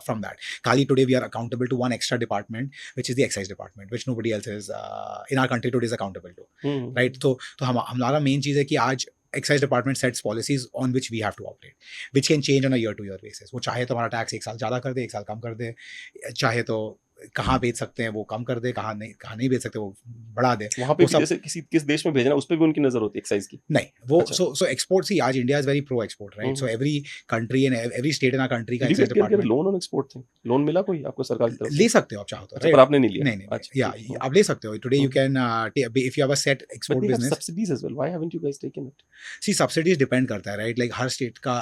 from that. खाली today we are accountable to one extra department, which is the excise department, which nobody else is in our country today is accountable to, right? तो हमारा main चीज़ है कि आज excise department sets policies on which we have to operate, which can change on a year-to-year basis. वो चाहे तो हमारा tax 1 साल ज़्यादा कर दे, 1 साल कम कर दे, चाहे तो कहाँ बेच सकते हैं वो कम कर दे, कहाँ नहीं बेच सकते वो बढ़ा दे। वहाँ पे वो सब जैसे किस देश में भेजना, उस पे भी उनकी नजर होती है एक्साइज की। नहीं, वो अच्छा। so export सी आज India is very pro export, right? So every country and every state in our country का Did you excise get department loan on export thing? Loan मिला कोई आपको सरकार की तरफ से? ले सकते हो आप चाहो तो, अच्छा, right? पर आपने नहीं लिया? नहीं, अच्छा, या ठीक है। आप ले सकते हो today. You can if you have a set But export they have business. subsidies as well. Why haven't you guys taken it? See subsidies depend करता है, राइट? लाइक हर स्टेट का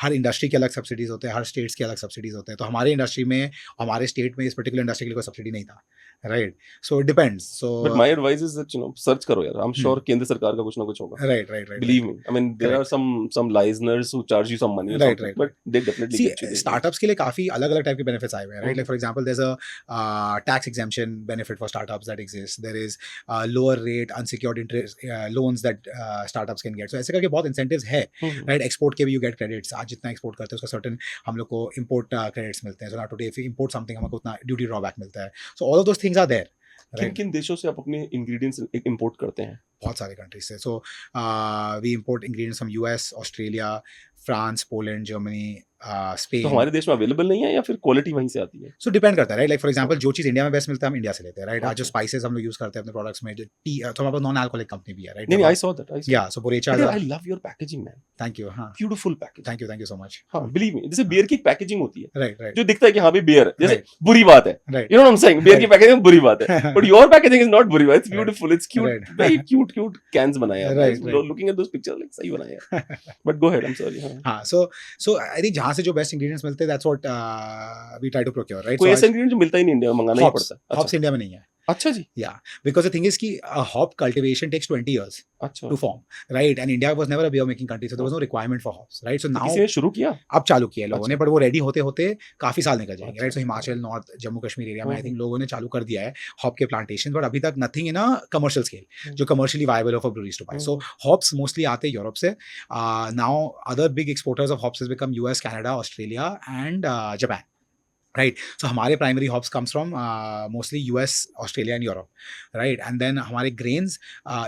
हर इंडस्ट्री के अलग सब्सिडीज होते हैं, हर स्टेट्स के अलग subsidies होते हैं। तो हमारे इंडस्ट्री में, हमारे स्टेट में इस पर्टिकुलर इंडस्ट्री के लिए कोई सब्सिडी नहीं था, right? So it depends. So But my advice is that search करो यार। I'm sure केंद्र सरकार का कुछ ना कुछ होगा। Right Believe me. I mean, there are some listeners who charge you some money or Right, something, right. but they definitely see get you there. Startups के लिए काफ़ी अलग अलग टाइप के बेनिफिट्स आए हुए हैं, right? Like for example there is a tax exemption benefit for startups that exist. There is lower rate unsecured interest loans that startups can get. So ऐसे करके बहुत इंसेंटिव्स है, राइट? एक्सपोर्ट के भी यू गेट क्रेडिट्स। आज जितना export करते हैं उसका सर्टेन हम लोग को इंपोर्ट क्रेडिट्स मिलते हैं। So now today if you import something हमको उतना ड्यूटी ड्रॉबैक मिलता है। So all of those things are there, किन राइट? किन देशों से आप अपने इंग्रेडिएंट्स इंपोर्ट करते हैं? बहुत सारे कंट्रीज से। So we import ingredients from US, Australia, France, Poland, Germany, तो स्पेन। हमारे देश में अवेलेबल नहीं है या फिर क्वालिटी वहीं से आती है? सो डिपेंड करता है, राइट? लाइक फॉर एग्जांपल जो चीज़ इंडिया में बेस्ट मिलता है हम इंडिया से लेते हैं, राइट? आज जो Okay. स्पाइसेस हम लोग यूज करते हैं अपने प्रोडक्ट्स में, जो टी, तो हमारे पास नॉन अल्कोहलिक कंपनी भी है, राइट? नहीं, I saw that. I saw या सो बोरेचा। that. I love your packaging, man. Thank you. हाँ, Beautiful packaging. Thank you so much. हाँ, believe me. जैसे बियर की पैकेजिंग होती है, राइट जो दिखता है कि हाँ भी बियर है, जैसे Right. बुरी बात है। Right You know what I'm saying? Beer की Right. पैकेजिंग बुरी बात है, but your packaging is not बुरी बात. It's Right. beautiful. It's cute. Right. Very cute cans बनाए हैं। Right, right. Looking at those pictures, like सही बनाए हैं। But go ahead. I'm sorry. हाँ। हाँ, सो आई थिंक जहाँ से जो बेस्ट इंग्रेडिएंट्स मिलते हैं that's what we try to procure, right? कोई ऐसा इंग्रेडिएंट जो मिलता ही नहीं इंडिया में, मंगाना ही पड़ता है। हॉप्स इंडिया में नहीं है। अच्छा जी। या बिकॉज द थिंग इज कि हॉप कल्टिवेशन टेक्स 20 years अच्छा। to form, right? And India was never a beer making country, so there was no requirement for hops, right? So now किसी ने शुरू किया? अब चालू किया है लोगों ने, अच्छा। बट वो रेडी होते होते काफी साल निकल जाएंगे, अच्छा, राइट? सो अच्छा। हिमाचल, नॉर्थ, जम्मू कश्मीर एरिया में आई हम्म। थिंक लोगों ने चालू कर दिया है हॉप के प्लांटेशन, बट अभी तक nothing in a commercial scale जो कमर्शियली वायबल हो for breweries to buy. So hops mostly आते हैं यूरोप से। Now other big exporters of hops has become US, Canada, Australia and Japan, right? So हमारे primary hops comes from mostly US, Australia and Europe, right? And then हमारे grains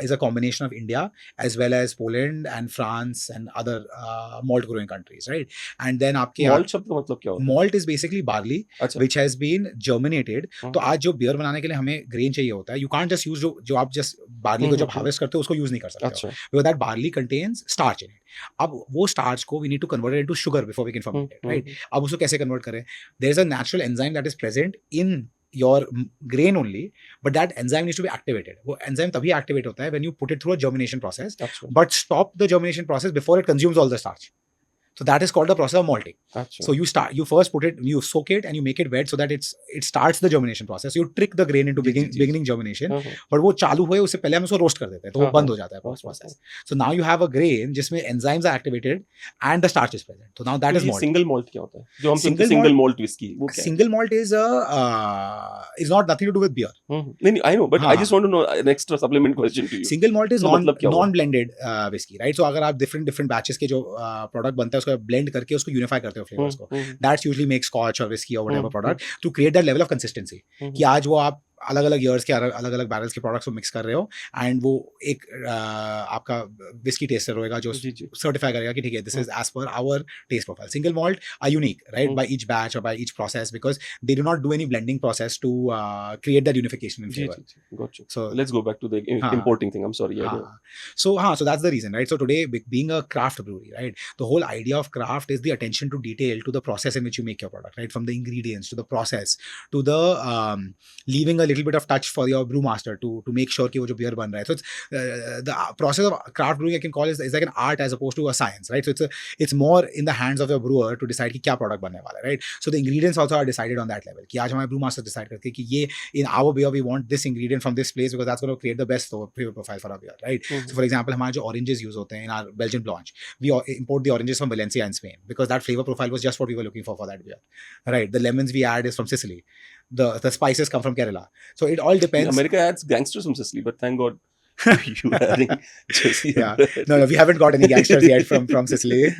is a combination of India as well as Poland and France and other malt growing countries, right? And then आपके malt शब्द का मतलब क्या होता है? Malt is basically barley अच्छा। Which has been germinated. हाँ। तो आज जो बियर बनाने के लिए हमें ग्रेन चाहिए होता है, यू कांट जस्ट यूज जो आप जस्ट बार्ली को जब हार्वेस्ट करते हो उसको यूज नहीं कर सकते हो, अच्छा। Because that barley contains starch in it. अब वो स्टार्च को we need to convert into sugar before we can ferment it, right? अब उसको कैसे कन्वर्ट करें? There is a natural enzyme that is present in your grain only, but that enzyme needs to be activated. वो enzyme तभी activate होता है when you put it through a germination process, अच्छा। but stop the germination process before it consumes all the starch, So that is called the process of malting. अच्छा. So you first put it, you soak it and you make it wet so that it starts the germination process. You trick the grain into ji, ji, ji. beginning germination. हाँ, हाँ. पर वो चालू हुए उससे पहले हम उसको रोस्ट कर देते हैं, तो वो हाँ, बंद हाँ. हो जाता है हाँ, process. So now you have a grain जिसमें enzymes are activated and the starch is present. So now that तो is ये malt. सिंगल मॉल्ट क्या होता है? जो हम सुनते हैं Single सिंगल मॉल्ट विस्की, वो क्या है? Single malt is not nothing to do with beer. नहीं, I know, but I हाँ. just want to know an extra supplement question to you. Single malt is तो मतलब क्या हुआ? non blended whiskey, right? So अगर आप different batches के जो product बनता है उसको blend करके उसको unify करते हो flavors को, that's usually makes scotch or whiskey or whatever product to create that level of consistency. कि आज वो आप अलग अलग ईयर्स के अलग अलग बैरल्स के प्रोडक्ट्स को मिक्स कर रहे हो एंड वो एक आपका विस्की टेस्टर होएगा जो सर्टिफाई करेगा कि ठीक है this is as per our taste profile. Single malt are unique right by each batch और by each process because they do not do any blending process to create that unification in flavour. Gotcha. So Let's go back to the importing thing. I'm sorry. So that's the reason, right? So today being a craft brewery, right, the whole idea of craft is the attention to detail, to the process in which you make your product, right, from the ingredients to the process to the leaving a little bit of touch for your brewmaster to make sure कि वो जो beer बन रहा है. So it's the process of craft brewing I can call is like an art as opposed to a science, right? So it's more in the hands of your brewer to decide कि क्या product बनने वाला है, right? So the ingredients also are decided on that level कि आज हमारे brewmaster decide करते हैं कि ये in our beer we want this ingredient from this place because that's going to create the best flavor profile for our beer, right? So for example हमारे जो oranges use होते हैं in our Belgian Blanc, we import the oranges from Valencia in Spain because that flavor profile was just what we were looking for that beer, right? The lemons we add is from Sicily. The spices come from Kerala. So it all depends. America adds gangsters from Sicily, but thank God you are adding Jesse. Yeah. No, we haven't got any gangsters yet from Sicily.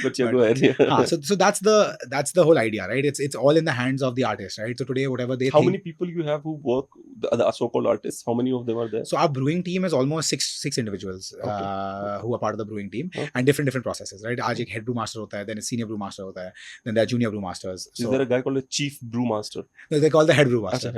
But go ahead. Yeah. So that's the whole idea, right? It's all in the hands of the artist, right? So today, whatever they How think, many people you have who work, the so-called artists? How many of them are there? So our brewing team is almost six individuals who are part of the brewing team and different processes, right? आज एक head brewmaster होता है, then a senior brewmaster होता है, then there are junior brewmasters. Is there a guy called a chief brewmaster? No, they call the head brewmaster.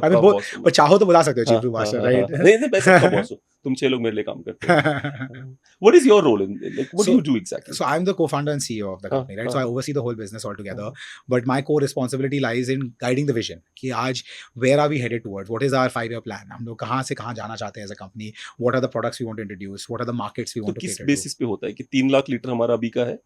I mean, but चाहो तो बुला सकते हो chief brewmaster, right? नहीं मैं सबका बॉस हूँ. तुम 6 लोग मेरे लिए काम करते हो. What is your role in like what do you do exactly? So I'm the co-founder and CEO of the company, right? So I oversee the whole business altogether, but my core responsibility lies in guiding the vision कि आज where are we headed towards? What is our 5-year plan? हम लोग कहाँ से कहाँ जाना चाहते हैं as a company? What are the products we want to introduce? What are the markets we want to cater to? किस बेसिस पे होता है कि 3 लाख लीटर हमारा अभी का है,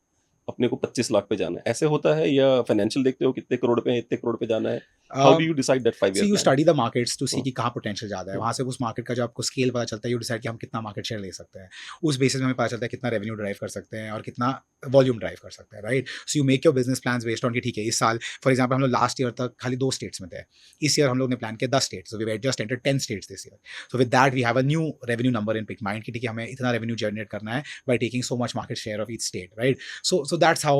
अपने को 25 लाख पे जाना है, ऐसे होता है या फाइनेंशियल देखते हो कितने करोड़ पे है, इतने करोड़ पे जाना है? How do you decide that 5 year So you plan? study the markets to see कि कहाँ potential ज़्यादा है, वहाँ से उस market का जब आपको scale पता चलता है, you decide कि हम कितना market share ले सकते हैं, उस basis में हमें पता चलता है कितना revenue drive कर सकते हैं और कितना volume drive कर सकते हैं, right? So you make your business plans based on कि ठीक है इस साल for example हम लोग last year तक खाली 2 states में थे, इस year हम लोग ने plan किया 10 states, so we just entered 10 states this year. So with that we have a new revenue number in mind कि ठीक है हमें इतना revenue generate करना है by taking so much market share of each state, right? So that's how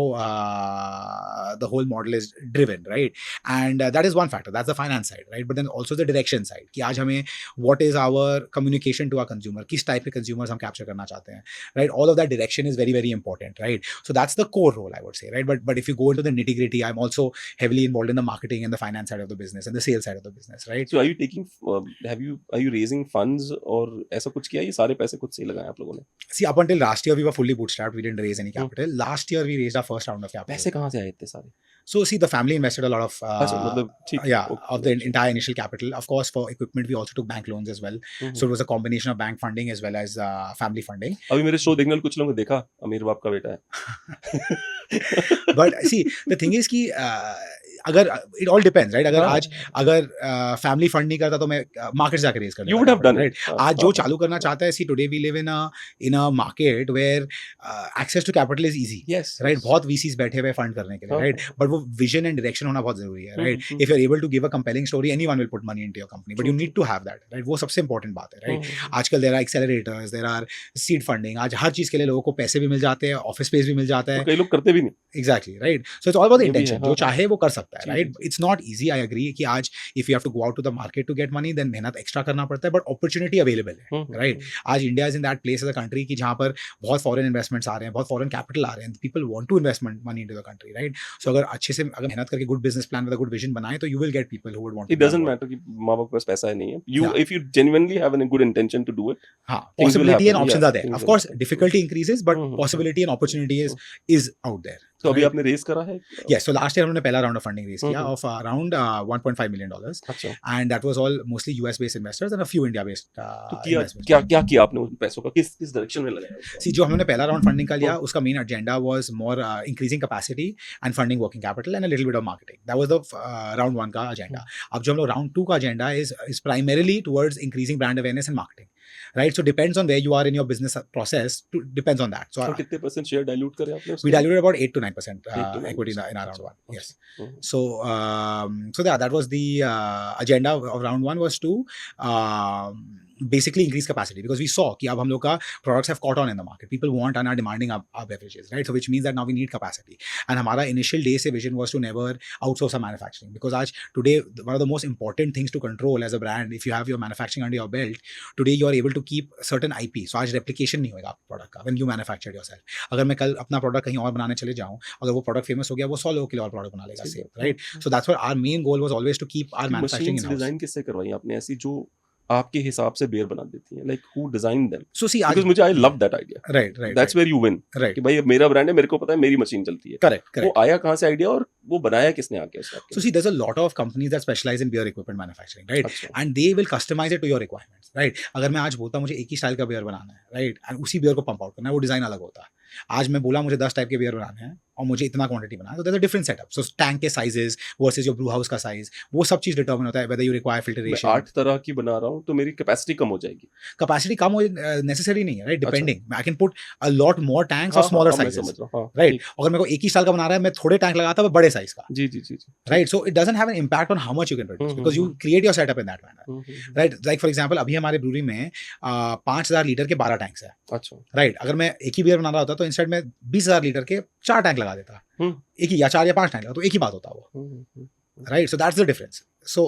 the whole model is driven, right? And that is one factor, that's the finance side, right? But then also the direction side कि आज हमें what is our communication to our consumer, किस type के consumers हम capture करना चाहते हैं, right? All of that direction is very very important, right? So that's the core role I would say, right? But if you go into the nitty gritty, I'm also heavily involved in the marketing and the finance side of the business and the sales side of the business, right? So are you taking are you raising funds और ऐसा कुछ किया, ये सारे पैसे खुद से ही लगाए आप लोगों ने? See, up until last year we were fully bootstrapped, we didn't raise any capital. Last year we raised our first round of capital. पैसे कहाँ से आए इतने सारे? So see, the family invested a lot of of the entire initial capital. Of course, for equipment we also took bank loans as well. So it was a combination of bank funding as well as family funding. अभी मेरे show देखने वाले कुछ लोगों ने देखा अमीर बाप का बेटा है. But see, the thing is कि अगर it all depends, right? अगर family fund नहीं करता तो मैं market जाकर raise कर लेता. You would have done right? it. आज जो चालू करना चाहता है, see today we live in a market where access to capital is easy. Yes. Right? बहुत VCs बैठे हुए fund करने के लिए, right? But वो vision and direction होना बहुत जरूरी है, right? If you're able to give a compelling story, anyone will put money into your company, but you need to have that, right? वो सबसे important बात है, right? आजकल there are accelerators, there are seed funding. आज हर चीज के लिए लोगों को पैसे भी मिल जाते हैं, office space भी मिल जाता है. कई लोग करते भी नहीं. Exactly, right? So it's all about the intention. जो चाहे वो कर सकता है, right? It's not easy, I agree कि आज if you have to go out to the market to get money, then मेहनत extra करना पड़ता है, but opportunity available है, right? आज India is in that place as a country कि जहाँ पर बहुत foreign investments आ रहे हैं, बहुत foreign capital आ रहे हैं, people want to invest money into the country, right? So अगर अच्छे से अगर मेहनत करके good business plan with a good vision बनाए तो you will get people who would want. It doesn't matter कि माँ बाप के पास पैसा है नहीं है. If you genuinely have a good intention to do it, हाँ, possibility and options are there. Of course, difficulty increases, but possibility and opportunity is out there. तो अभी right? आपने रेस करा है? Yes, so last year हमने पहला round of funding raise किया हम्म। of around $1.5 million, अच्छा, and that was all mostly US based investors and a few India based तो किया investors. क्या क्या किया आपने उन पैसों का, किस किस डायरेक्शन में लगाया उसको? See, जो हमने पहला राउंड फंडिंग का लिया हम्म। उसका main agenda was more increasing capacity and funding working capital and a little bit of marketing. That was the round 1 का एजेंडा. अब जो हम लोग राउंड 2 का agenda is primarily towards increasing brand awareness and marketing. Right, so depends on where you are in your business process. Depends on that. So और कितने % share dilute करे आपने उसके we लिए? diluted about 8 to 9% 8 to 9%, equity in our round अच्छा, 1. अच्छा, Yes. Hmm, So that was the agenda of round 1 was to basically increase capacity, because we saw कि अब हम लोग का products have caught on in the market. People want and are demanding our beverages, right? So which means that now we need capacity. And हमारा initial day से vision was to never outsource our manufacturing, because आज today one of the most important things to control as a brand, if you have your manufacturing under your belt, today you are able to keep certain IP. So आज replication नहीं होगा आपके product का when you manufactured yourself. अगर मैं कल अपना product कहीं और बनाने चले जाऊँ, अगर वो product famous हो गया, वो 100 लोगों के लिए और product बना लेगा same, right? So that's what our main goal was always to keep our manufacturing in house. Design किससे करवाई आपने ऐसी जो आपके हिसाब से बियर बना देती हैं, like who design them? So see, because मुझे I love that idea. right, that's where you win. right, कि भाई अब मेरा ब्रांड है, मेरे को पता है मेरी मशीन चलती है. correct, वो correct. आया कहाँ से आइडिया और वो बनाया किसने आके उसका? So see, there's a lot of companies that specialize in beer equipment manufacturing, right? अच्छा. And they will customize it to your requirements, right? अगर मैं आज बोलता मुझे एक ही स्टाइल का बियर बनाना है, right? And उसी बियर को पंप आउट करना है, वो डिजाइन अलग होता है. आज मैं बोला मुझे 10 टाइप के बियर बनाने हैं और मुझे इतना क्वांटिटी बनाना है, तो there's a different setup. So tank के sizes versus your brew house का size, वो सब चीज डिटरमिन होता है whether you require मैं filtration. 8 तरह की बना रहा हूँ तो मेरी कैपेसिटी कम हो जाएगी. Capacity कम हो necessary नहीं है, right? Depending. I can put a lot more tanks of हाँ, smaller हाँ, मैं sizes, समझ रहा हूँ. हाँ, right? ठीक. अगर मेरे को एक ही स्टाइल का बना रहा है, मैं थोड़े टैंक लगाता हूँ बड़े साइज का, जी, जी, जी, जी. right? So it doesn't have an impact on how much you can produce, hmm, because you create your setup in that manner. Hmm. Right. Like for example अभी हमारे ब्रूरी में 5000 लीटर के 12 tanks है. अच्छा. Right. अगर मैं एक ही beer बना रहा होता तो इंस्टेड में 20000 लीटर के 4 टैंक लगा देता. हम्म. एक ही या 4 या 5 टैंक लगा तो एक ही बात होता वो. हम्म. Right, so that's the difference. So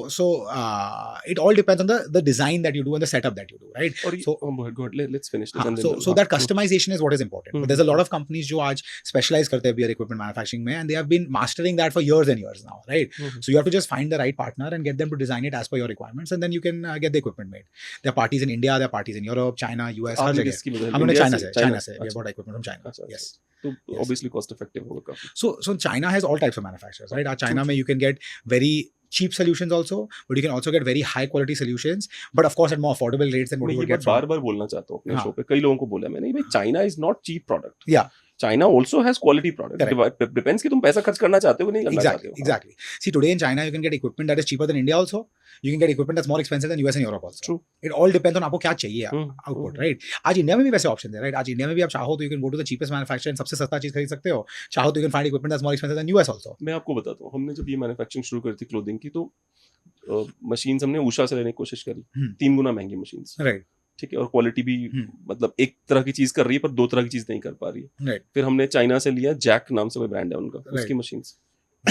it all depends on the design that you do and the setup that you do, right? और So go ahead, let's finish this हाँ, and then so that customization is what is important. But there's a lot of companies जो आज specialize करते हैं beer equipment manufacturing में, and they have been mastering that for years and years now, right? So you have to just find the right partner and get them to design it as per your requirements, and then you can get the equipment made. There are parties in India, there are parties in Europe, China, US, हर आपने जगह. किसकी मदद? हमने India China से? से we अच्छा. bought equipment from China. अच्छा, Yes. तो Yes. obviously cost effective होगा काफी. So China has all types of manufacturers, right? China में you can get very cheap solutions also, but you can also get very high quality solutions, but of course at more affordable rates than what मैं you ये would बात get from. बार बार बोलना चाहता हूँ अपने हाँ. Show पे. कई लोगों को बोला मैंने, भाई China is not cheap product. Yeah. China also has quality product. Depends कि तुम पैसा खर्च करना चाहते हो कि नहीं करना चाहते हो. Exactly. See, today in China you can get equipment that is cheaper than India also. You can get equipment that's more expensive than US and Europe also. True. It all depends on आपको क्या चाहिए हम्म, output, right? आज India में भी वैसे option है, right? आज India में भी आप चाहो तो you can go to the cheapest manufacturer and सबसे सस्ता चीज खरीद सकते हो. चाहो तो you can find equipment that's more expensive than US also. मैं आपको बताता हूँ, हमने जब ये मैन्युफैक्चरिंग शुरू करी थी क्लोथिंग की, तो मशीन्स हमने उषा से लेने की कोशिश करी. 3 गुना महंगी मशीन्स. Right. ठीक है. और क्वालिटी भी मतलब एक तरह की चीज कर रही है पर 2 तरह की चीज नहीं कर पा रही है. Right. फिर हमने चाइना से लिया, जैक नाम से कोई ब्रांड है उनका, Right. उसकी मशीन्स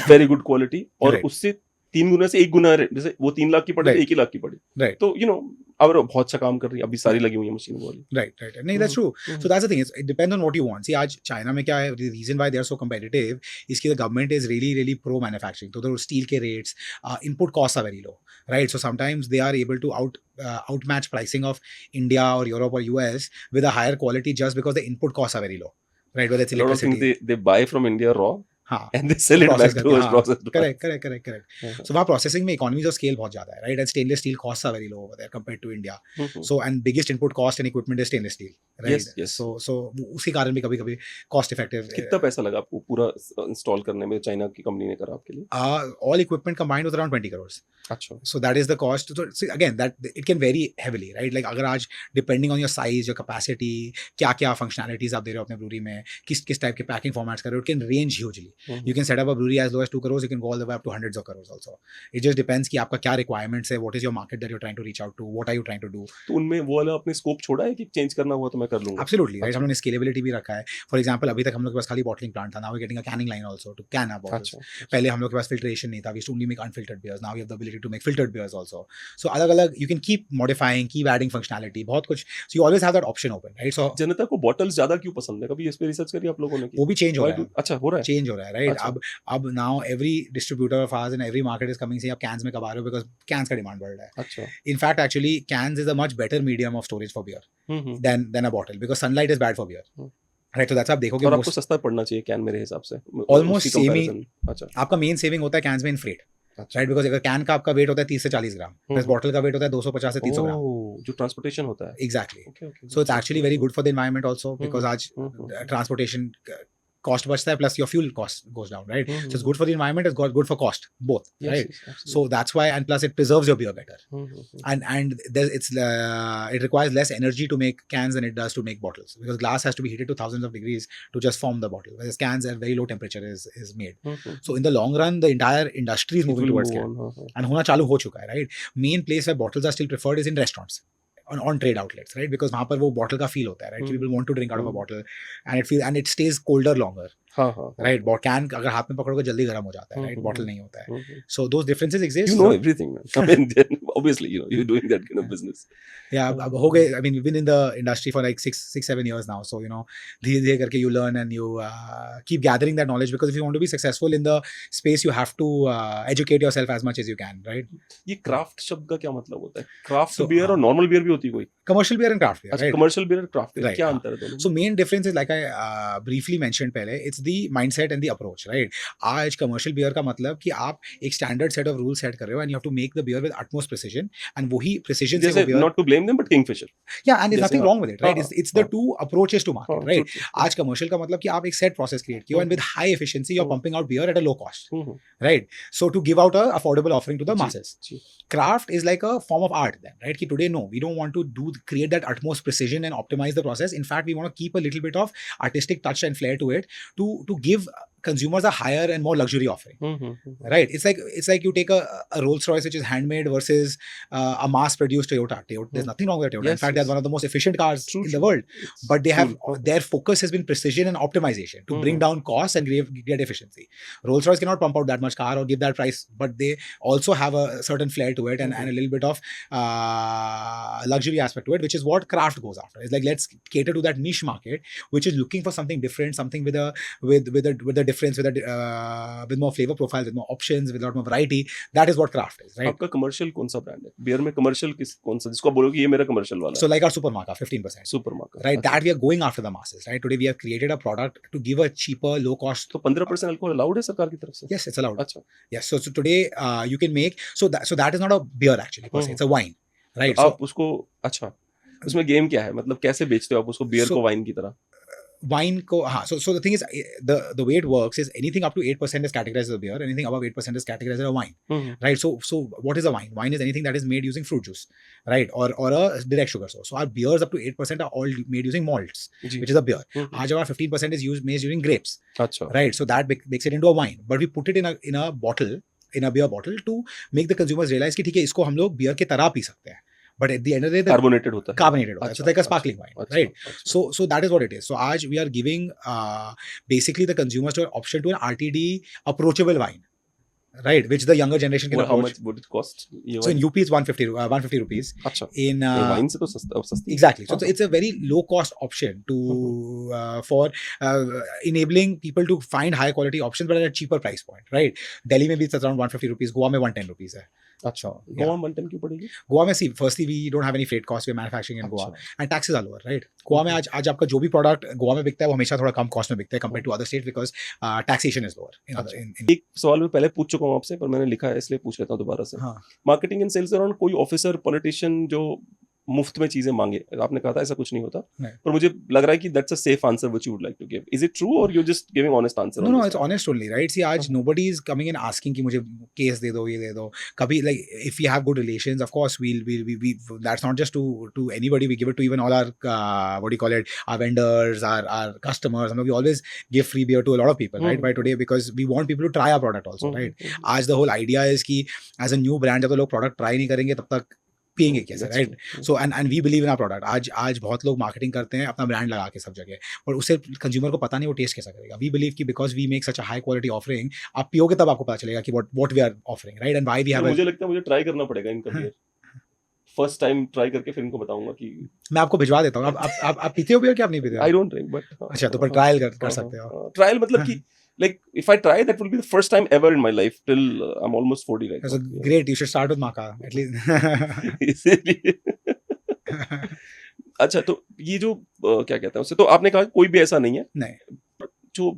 वेरी गुड क्वालिटी, और Right. उससे 3 गुना से 1 गुना, जैसे वो 3 लाख की पड़ी तो Right. 1 ही लाख की पड़ी. Right. तो अब बहुत अच्छा काम कर रही है. अभी सारी लगी हुई है मशीन वाली. Right. नहीं, that's true. So that's the thing. It depends on what you want. See, आज चाइना में क्या है, the reason why they are so competitive is कि the government is really, really pro manufacturing. तो steel के rates, input costs are very low, right? So sometimes they are able to outmatch pricing of India or Europe or US with a higher quality just because the input costs are very low, right? Whether it's A lot of things electricity. they buy from India raw हाँ. and they sell it back to us processed. Correct. So वहाँ processing में economies of scale बहुत ज़्यादा है, right? And stainless steel costs are very low over there compared to India. So and biggest input cost in equipment is stainless steel, right? Yes. So उसके कारण भी कभी-कभी cost effective. कितना पैसा लगा आपको पूरा इंस्टॉल करने में? चाइना की कंपनी ने करा आपके लिए? All equipment combined was around 20 crores. अच्छा. So that is the cost. So see, again, that it can vary heavily, right? Like अगर आज depending on your size, your capacity, क्या functionalities आप दे रहे हो अपने brewery में, किस type के packing formats कर रहे हो, it can range hugely. You can set up a brewery as low as 2 crores, you can go all the way up to hundreds of crores also. It just depends कि आपका क्या requirements है, what is your market that you're trying to reach out to, what are you trying to do. तो उनमें वो वाला आपने scope छोड़ा है कि चेंज करना हुआ तो मैं कर लूंगा? Absolutely, right? हमने scalability भी रखा है. For example, अभी तक हम लोग के पास खाली bottling plant था. Now we're getting a canning line also to can our bottles. पहले हम लोग के पास filtration नहीं था. We used to only make unfiltered beers. Now we have the ability to make filtered beers also. So अलग-अलग you can keep modifying, keep adding functionality. बहुत कुछ. So you always have that option open, right? So जनता को bottles ज्यादा क्यों पसंद है? कभी इस पे रिसर्च करी आप लोगों ने? वो भी change हो रहा है. अच्छा हो रहा है. चेंज हो रहा है, राइट? अच्छा. अब now every distributor of ours in every market is coming saying आप cans में कब आ रहे हो, because cans का डिमांड बढ़ रहा है. अच्छा. In fact, actually, cans is a much better medium of storage for beer than a bottle, because sunlight is bad for beer. Right, तो दैट्स आप देखोगे और आपको most सस्ता पड़ना चाहिए कैन मेरे हिसाब से Almost उसकी same ही- comparison। अच्छा आपका मेन सेविंग होता है कैंस में इन फ्रेट, अच्छा राइट, बिकॉज अगर कैन का आपका वेट होता है 30 से 40 ग्राम, प्लस बॉटल का वेट होता है 250 से 300 ग्राम, जो ट्रांसपोर्टेशन होता है। Exactly. Okay okay So it's actually very good for the environment also, because आज transportation cost बचता है, plus your fuel cost goes down, right? So it's good for the environment, it's good for cost, both, right? So that's why, and plus it preserves your beer better. And there, it requires less energy to make cans than it does to make bottles, because glass has to be heated to thousands of degrees to just form the bottle, whereas cans at very low temperature is made. So in the long run, the entire industry is moving towards can, and होना चालू हो चुका है, right? Main place where bottles are still preferred is in restaurants, on trade outlets, right? Because वहाँ पर वो bottle का feel होता है, right? People want to drink out of a bottle, and it stays colder longer, right? Can अगर हाथ में पकड़ोगे जल्दी गर्म हो जाता है, right? Bottle नहीं होता है. So those differences exist. You know everything, man. I mean, then obviously, you're doing that kind of business. Yeah, अब हो गए. I mean, we've been in the industry for like 6-7 years now. So धीरे-धीरे करके you learn and you keep gathering that knowledge, because if you want to be successful in the space, you have to educate yourself as much as you can, right? ये craft शब्द का क्या मतलब होता है? Craft So, beer और normal beer भी होती है कोई? Commercial beer and craft beer, अच्छा, right? कमर्शियल बियर और क्राफ्ट बियर Right, क्या हाँ. अंतर है दोनों So main difference is, like I briefly mentioned पहले, it's the mindset and the approach, right? आज commercial beer का मतलब कि आप एक standard set of rules set कर रहे हो, and you have to make the beer with utmost precision, and वही precision से जैसे वो beer, not to blame them but Kingfisher yeah, and there's जैसे nothing हाँ. wrong with it, right? हाँ, It's the हाँ. two approaches to market, हाँ, right? true, true. आज commercial का मतलब कि आप एक set process create किए हो, and with high efficiency you're pumping out beer at a low cost, right? So to give out a affordable offering to the जी, masses. जी. Craft is like a form of art then, right? Ki today, no, we don't want to create that utmost precision and optimize the process. In fact, we want to keep a little bit of artistic touch and flair to it, to give consumers a higher and more luxury offering, right? It's like you take a Rolls-Royce which is handmade versus a mass-produced Toyota. There's nothing wrong with Toyota. In Yes, fact, they're yes. one of the most efficient cars True, in true. the world. It's But they have cool. their focus has been precision and optimization to bring down costs and get efficiency. Rolls-Royce cannot pump out that much car or give that price, but they also have a certain flair to it, and a little bit of luxury aspect to it, which is what craft goes after. It's like, let's cater to that niche market which is looking for something different, something with a difference, with more flavor profiles, with more options, with a lot more variety. That is what craft is, right? आपका commercial कौन सा brand है? Beer में commercial कौन सा जिसको आप बोलोगे ये मेरा कमर्शियल वाला So like our Supermarket, 15%. Super market Right, that we are going after the masses, right? Today we have created a product to give a cheaper, low cost. तो 15% अल्कोहल अलाउड है सरकार की तरफ से? Yes, it's allowed. अच्छा, Yes, so today you can make, so that is not a beer actually per se, it's a wine, right? तो So आप उसको अच्छा उसमें गेम क्या है? मतलब कैसे बेचते हो आप उसको बियर So- को वाइन की तरह? wine ko so the thing is, the way it works is anything up to 8% is categorized as a beer, anything above 8% is categorized as a wine, right? So what is a wine? Wine is anything that is made using fruit juice, right? Or a direct sugar source. So our beers up to 8% are all made using malts, ji. which is a beer. Aaj our 15% is made using grapes, अच्छा. right? So that makes it into a wine, but we put it in a bottle, in a beer bottle, to make the consumers realize कि ठीक है, इसको हम लोग beer के तरह P सकते हैं, but at the end of the day, the carbonated होता है. carbonated होता है. So अच्छा, it's like a अच्छा, sparkling wine, अच्छा, right? अच्छा. So that is what it is. So आज we are giving basically the consumers to an option to an RTD approachable wine, right? Which the younger generation can Well, how approach. much would it cost? ये So in wine? UP it's 150 rupees. अच्छा. In ये wine से तो सस्ती. exactly. So हाँ. it's a very low cost option to for enabling people to find high quality options but at a cheaper price point, right? Delhi में भी it's around 150 rupees. Goa में 110 rupees है. अच्छा. गोवा में 110 क्यों पड़ेगी? गोवा में see, firstly we don't have any freight costs. We're manufacturing in Goa. अच्छा. And taxes are lower, right? Goa में आज आपका जो भी प्रोडक्ट गोवा में बिकता है वो हमेशा थोड़ा कम कॉस्ट में बिकता है compared to other states, because taxation is lower in other in एक सवाल मैं पहले पूछ चुका हूँ आपसे पर मैंने लिखा है इसलिए पूछ लेता हूँ दोबारा से. हाँ. मार्केटिंग एंड सेल्स अराउंड कोई ऑफिसर पॉलिटिशियन जो मुफ्त में चीजें मांगे, आपने कहा था ऐसा कुछ नहीं होता, नहीं. पर मुझे लग रहा है कि that's a safe answer which you would like to give. Is it true और you just giving honest answer? No, it's honest only, right? See, आज nobody is coming and asking कि मुझे केस दे दो, ये दे दो. कभी like if we have good relations, of course we that's not just to anybody. We give it to even all our what do you call it? Our vendors, our customers. We always give free beer to a lot of people, right? By today, because we want people to try our product also, right? आज the whole idea is कि as a new brand जब तो लोग product try नहीं करेंगे तब तक पियेंगे कैसे, right? So and we believe in our product. आज बहुत लोग मार्केटिंग करते हैं अपना ब्रांड लगा के सब जगह, पर उससे कंज्यूमर को पता नहीं वो टेस्ट कैसा करेगा. वी बिलीव कि because we make such a high quality offering, आप पियोगे तब आपको पता चलेगा कि what we are offering, right? And why we have. मुझे लगता है मुझे ट्राई करना पड़ेगा इनका बियर. फर्स्ट टाइम ट्राई करके फिर इनको बताऊंगा कि मैं आपको भिजवा देता हूँ. आप पीते हो बियर कि आप नहीं पीते हो? आई डोंट ड्रिंक बट अच्छा, तो पर ट्रायल कर सकते हो. ट्रायल मतलब कि like if I try, that will be the first time ever in my life till I'm almost 40 right So now. great, you should start with Maca at least. इसीलिए अच्छा, तो ये जो क्या कहते हैं उसे, तो आपने कहा कोई भी ऐसा नहीं है नहीं जो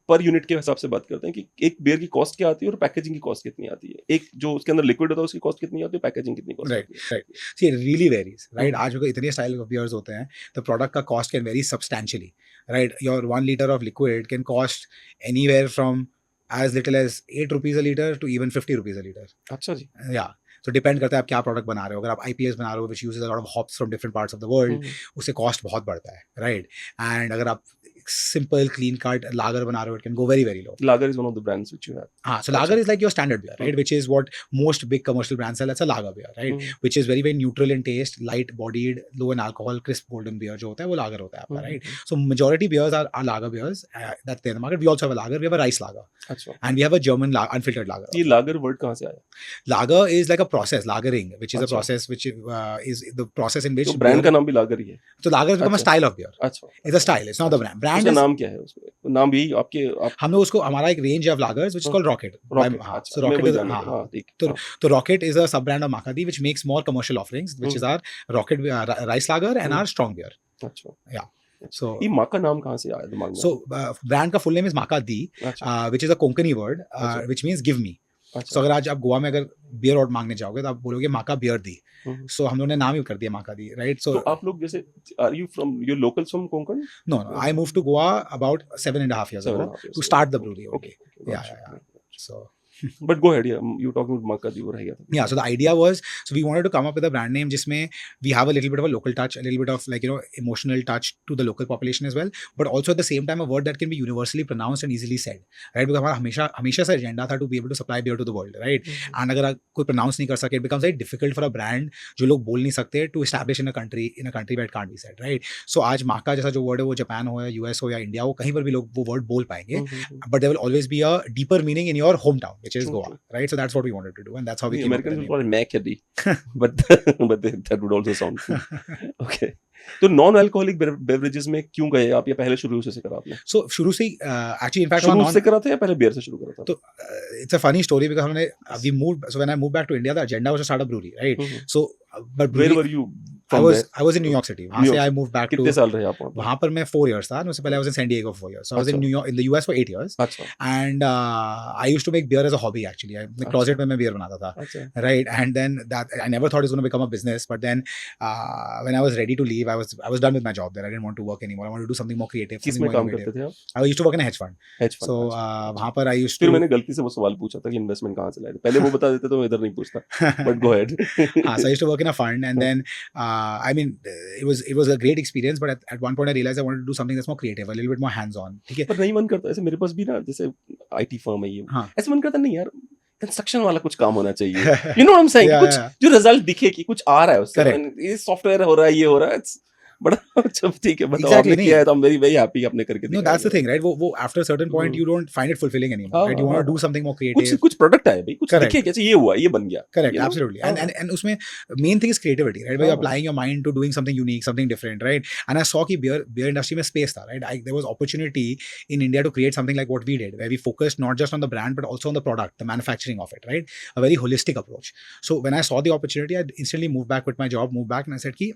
पर यूनिट के हिसाब से बात करते हैं कि एक बियर की कॉस्ट क्या आती है और पैकेजिंग की कॉस्ट कितनी आती है, एक जो उसके अंदर लिक्विड होता है उसकी कॉस्ट कितनी आती है, पैकेजिंग कितनी कॉस्ट राइट आती है? Right see it really varies right hmm. आज को इतने स्टाइल ऑफ बियर्स होते हैं द प्रोडक्ट का cost can vary substantially right your 1 liter of liquid can cost anywhere from as little as 8 rupees a liter to even 50 rupees a liter. अच्छा जी। Yeah. So depend करता है आप क्या product बना रहे हो. अगर आप IPS बना रहे हो which uses a lot of hops from different parts of the world, हम्म। उससे कॉस्ट बहुत बढ़ता है राइट. एंड अगर आप सिंपल क्लीन कट लागर बना रहे हो, it can go very very low. Lager is one of the brands which you have. हाँ, so lager is like your standard beer, right? Which is what most big commercial brands sell. That's a lager beer, right? Hmm. Which is very very neutral in taste, light bodied, low in alcohol, crisp golden beer जो होता है वो lager होता है आपका, right? So majority beers are lager beers that's there in the market. We also have a lager. We have a rice lager, अच्छा, and we have a German unfiltered lager. ये lager word कहाँ से आया? Lager is like a process, lagering, which is a अच्छा। process which is the process in which तो brand का नाम भी lager ही है? so lager has become a अच्छा। style of beer. अच्छा, It's a style. It's not the brand. Brand उसका is नाम क्या है उसमें? नाम भी आपके आप हमने उसको हमारा एक range of लागर्स which is called Rocket. Rocket, हाँ, अच्छा, so मैं Rocket वही is जानना हाँ था, हाँ. हाँ, ठीक, तो हाँ, तो Rocket is a sub brand of Makadi which makes more commercial offerings, which is our Rocket rice lager and our strong beer. अच्छा, Yeah. So ये माँ का नाम कहाँ से आया दिमाग में? so brand का full name is Makadi, अच्छा, which is a Konkani word, अच्छा। which means give me. अच्छा, So अगर आज आप गोवा में अगर बियर और मांगने जाओगे तो आप बोलोगे माका बियर दी. हम्म। So हम लोगों ने नाम ही कर दिया माका दी, right? So तो आप लोग जैसे are you from your locals from Konkan? no, I moved to Goa about 7.5 years ago 7.5 years to ago. start the brewery Okay, only. okay, Yeah, gotcha. yeah. So But go ahead, yeah, you talking about Makka जी वो रह गया था. yeah, so the idea was, so we wanted to come up with a brand name जिसमें we have a little bit of a local touch, a little bit of like, you know, emotional touch to the local population as well, but also at the same time a word that can be universally pronounced and easily said, right? Because हमारा हमेशा से agenda था to be able to supply beer to the world, right? And अगर आप कोई pronounce नहीं कर सके, it becomes very difficult for a brand जो लोग बोल नहीं सकते to establish in a country where it can't be said, right? So आज माका जैसा जो word है वो जापान हो या US हो या इंडिया हो, कहीं पर भी लोग वो word बोल पाएंगे, but there will always be a deeper meaning in your hometown, which is True, Goa, right? So that's what we wanted to do, and that's how we The came up with Americans the will name. call it Mac but that would also sound cool. Okay. तो non alcoholic beverages में क्यों गए आप, या पहले शुरू से करा आपने? So शुरू से actually in fact शुरू non से करा था या पहले बियर से शुरू करा था? तो it's a funny story because हमने we moved, so when I moved back to India the agenda was to start a brewery, right? So but Where brewery, were you I from was there? I was in New York City. वहाँ New से York I moved back to कितने साल रहे आप वहाँ पर? वहाँ पर मैं 4 years था. उससे पहले I was in San Diego for 4 years. So I was in अच्छा। New York in the US for 8 years. अच्छा, And I used to make beer as a hobby actually. अपने closet में मैं beer बनाता था. अच्छा, Right, and then that I never thought it was going to become a business, but then when I was ready to leave, I was done with my job there. I didn't want to work anymore. I wanted to do something more creative, किस something में more काम innovative. करते थे आप? I used to work in a hedge fund. Hedge fund, So अच्छा। वहाँ पर I used फिर to मैंने गलती से वो सवाल पूछा था कि इन्वेस्टमेंट कहाँ से लाए थे, पहले वो बता देते तो मैं इधर नहीं पूछता, but go ahead. so I used to work in a fund, and then I mean it was a great experience, but at one point I realized I wanted to do something that's more creative, a little bit more hands on. ठीक है? पर नहीं मन करता ऐसे, मेरे पास भी ना जैसे आईटी फर्म है ये, हाँ. ऐसे मन करता नहीं यार, कंस्ट्रक्शन वाला कुछ काम होना चाहिए, you know what I am saying, Yeah, कुछ yeah. जो रिजल्ट दिखे कि कुछ आ रहा है उससे, Correct. ये सॉफ्टवेयर हो रहा है, ये हो रहा है, it's बड़ा अच्छा, ठीक है, बताओ Exactly, आपने नहीं. किया है तो I'm very very happy आपने करके No, दिखाया. that's the thing, right? वो after a certain point you don't find it fulfilling anymore, हाँ, right? You want to हाँ, do something more कुछ creative. कुछ प्रोडक्ट आए भाई, कुछ Correct. दिखे कैसे ये हुआ, ये बन गया. Correct, you know? absolutely. हाँ. And उसमें main thing is creativity, right? Where you're हाँ. applying your mind to doing something unique, something different, right? And I saw कि beer industry में space था, right? There was opportunity in India to create something like what we did, where we focused not just on the brand but also on the product, the manufacturing of it, right? A very holistic approach. So when I saw the opportunity, I instantly moved back with my job, moved back, and I said कि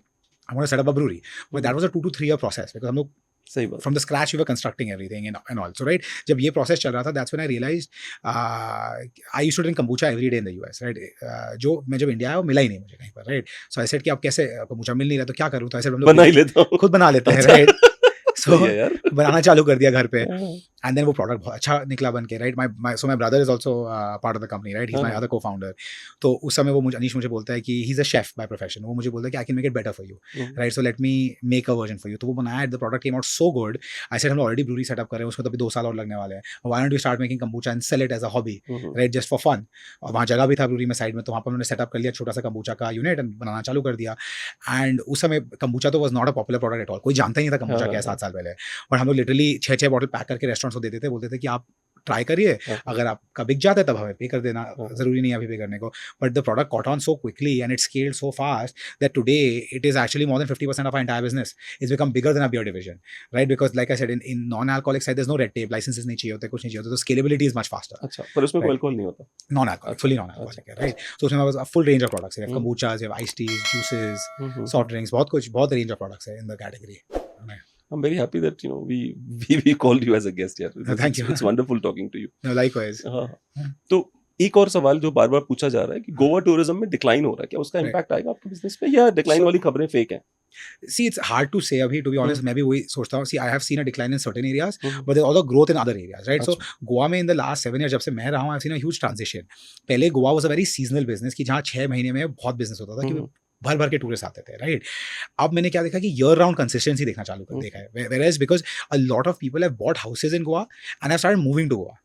I want to set up a brewery. But that was a 2 to 3 year process because हम लोग सही बात. from the scratch we were constructing everything and all. So right, जब ये process चल रहा था, that's when I realized I used to drink kombucha every day in the US, right? जो मैं जब इंडिया आया वो मिला ही नहीं मुझे कहीं पर, right? So I said कि अब कैसे kombucha मिल नहीं रहा तो क्या करूँ? तो I said हम लोग बना ही लेता हूँ. खुद बना लेते हैं, अच्छा. right? So सही है यार. बनाना चालू कर दिया घर पे. हाँ. And then वो product बहुत अच्छा निकला बन के, right? My brother is also part of the company, right? He's my हाँ. other co-founder. तो उस समय वो अनीश मुझे बोलता है कि he's a chef by profession. वो मुझे बोलता है कि I can make it better for you, right? So let me make a version for you. तो वो बनाया, the product came out so good. I said हम already brewery setup कर रहे हैं, उसमें तो अभी 2 साल और लगने वाले हैं. Why don't we start making kombucha and sell it as a hobby, right? Just for fun. और वहाँ जगह भी था brewery में साइड में, तो वहाँ पर उन्होंने सेटअप कर लिया छोटा सा kombucha का यूनिट and बनाना चालू कर दिया. And उस समय kombucha तो was not a popular product at all. कोई जानता ही नहीं था kombucha क्या है 7 साल पहले. और हम लोग लिटरली 6 बॉटल पैक करके रेस्टोरेंट्स को देते थे, बोलते थे कि आप ट्राई करिए, हाँ, अगर आपका बिक जाता है तब हमें पे कर देना, हाँ। ज़रूरी नहीं है अभी पे करने को। But the product caught on so quickly and it scaled so fast that today it is actually more than 50% of our entire business. It's become bigger than our beer division, right? Because like I said, in non-alcoholic side, there's no red tape, licenses नहीं चाहिए होते, कुछ नहीं चाहिए होता, तो scalability is much faster. अच्छा, पर उसमें कोई Right. अल्कोहल नहीं होता? Non-alcoholic, अच्छा, fully अच्छा, non-alcoholic है, अच्छा। right? So उसमें हमारे पास a full range of products है. We have hmm, kombuchas, we have iced teas, juices, hmm, soft drinks, बहुत कुछ, बहुत range of products है in the category. Right. I'm very happy that we called you as a guest here. Thank you. It's wonderful talking to you. No, likewise. हाँ, हाँ. तो एक और सवाल जो बार बार पूछा जा रहा है कि गोवा टूरिज्म में डिक्लाइन हो रहा है, क्या उसका Right. इम्पैक्ट आएगा आपके बिजनेस पे या डिक्लाइन So- वाली खबरें फेक हैं? See, it's hard to say अभी, to be honest. मैं भी वही सोचता हूँ. See, I have seen a decline in certain areas, hmm, but there's also growth in other areas, right? So अच्छा, गोवा में in the last 7 years जब से मैं रहा हूँ, I've seen a huge transition. पहले Goa was a very seasonal business कि जहाँ 6 महीने में बहुत business होता था, कि हम्म, भर भर के टूरिस्ट आते थे, राइट? अब मैंने क्या देखा कि ईयर राउंड कंसिस्टेंसी देखना चालू कर देखा है, whereas because a lot of people have bought houses in Goa and have started moving to Goa.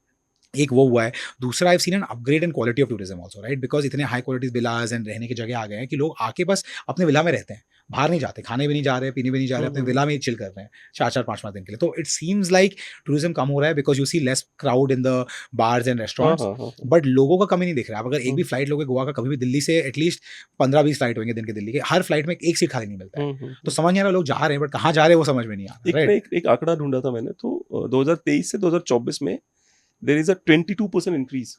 एक वो हुआ है. दूसरा, I seen an upgrade in quality of tourism also, right? Because इतने हाई क्वालिटी विलास एंड रहने की जगह आ गए हैं कि लोग आके बस अपने विला में रहते हैं, बाहर नहीं जाते, खाने भी नहीं जा रहे, पीने भी नहीं जा रहे, अपने विला में ही चिल कर रहे हैं 4-4 5-5 दिन के लिए. तो इट सीम्स लाइक टूरिज्म कम हो रहा है because you see less crowd in the bars and हाँ, रेस्टोरेंट्स. हाँ, हाँ, बट लोगों का कमी नहीं दिख रहा है. अब अगर एक भी फ्लाइट लोगे गोवा का, कभी भी दिल्ली से एटलीस्ट 15-20 फ्लाइट होंगे दिन के दिल्ली के, हर फ्लाइट में एक सीट खाली नहीं मिलता है. तो समझ नहीं आ रहा लोग जा रहे हैं, बट कहाँ जा रहे हैं वो समझ में नहीं आ एक रहा, ना राइट? एक आंकड़ा ढूंढा था मैंने, तो 2023 से 2024 में there is a 22% increase.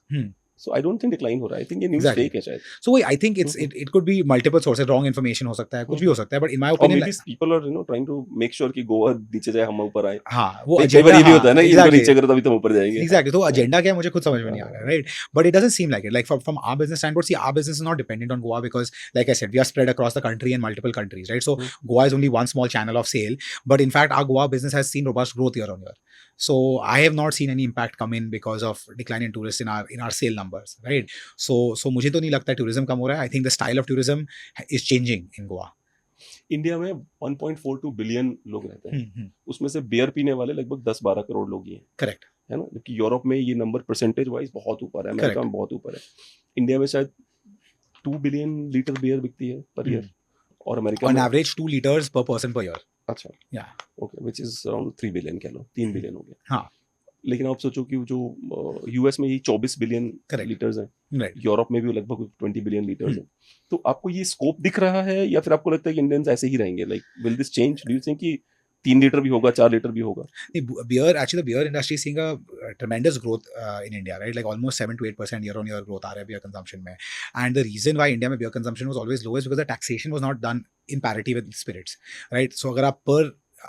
So I don't think decline हो रहा है. आई थिंक ये न्यूज़ Exactly. फेक है शायद. So I think it could be multiple sources, wrong information हो सकता है, कुछ भी हो सकता है, but in my और opinion, maybe people are trying to make sure कि गोवा नीचे जाए, हम ऊपर आए. हाँ, वो कई बार ये भी होता है ना, इनको exactly. नीचे करो तभी तुम ऊपर जाएंगे. Exactly. तो agenda क्या है मुझे खुद समझ में नहीं आ रहा है, right? But it doesn't seem like it. Like from our business standpoint, see, our business is not dependent on Goa because, like I said, we are spread across the country in multiple countries, right? So Goa is only one small channel of sale, but in fact, our Goa business has seen robust growth year on year. So I have not seen any impact come in because of decline in tourists in our sale numbers, right? So मुझे तो नहीं लगता tourism कम हो रहा है. I think the style of tourism is changing in Goa. India में 1.42 billion लोग रहते हैं. हम्म. उसमें से बियर पीने वाले लगभग 10-12 करोड़ लोग ही हैं, Correct. है ना? जबकि यूरोप में ये नंबर परसेंटेज वाइज बहुत ऊपर है, अमेरिका में बहुत ऊपर है. इंडिया में शायद 2 बिलियन लीटर बियर बिकती है पर ईयर, और अमेरिका On में average 2 liters per person per year. अच्छा, Yeah. Okay, which is around 3 billion, कह लो 3 बिलियन हो गया. हाँ. लेकिन आप सोचो कि जो यूएस में ये 24 बिलियन Correct. लीटर्स हैं, Right. यूरोप में भी लगभग 20 बिलियन लीटर्स हैं. तो आपको ये स्कोप दिख रहा है या फिर आपको लगता है कि इंडियंस ऐसे ही रहेंगे? Like will this change? Do you think कि 3 लीटर भी होगा, 4 लीटर भी होगा? The beer industry is seeing a tremendous growth in India, right? Like almost 7 to 8% year on year growth आ रहा है beer consumption में. And the reason why India में beer consumption was always low is because the taxation was not done in parity with spirits, right? So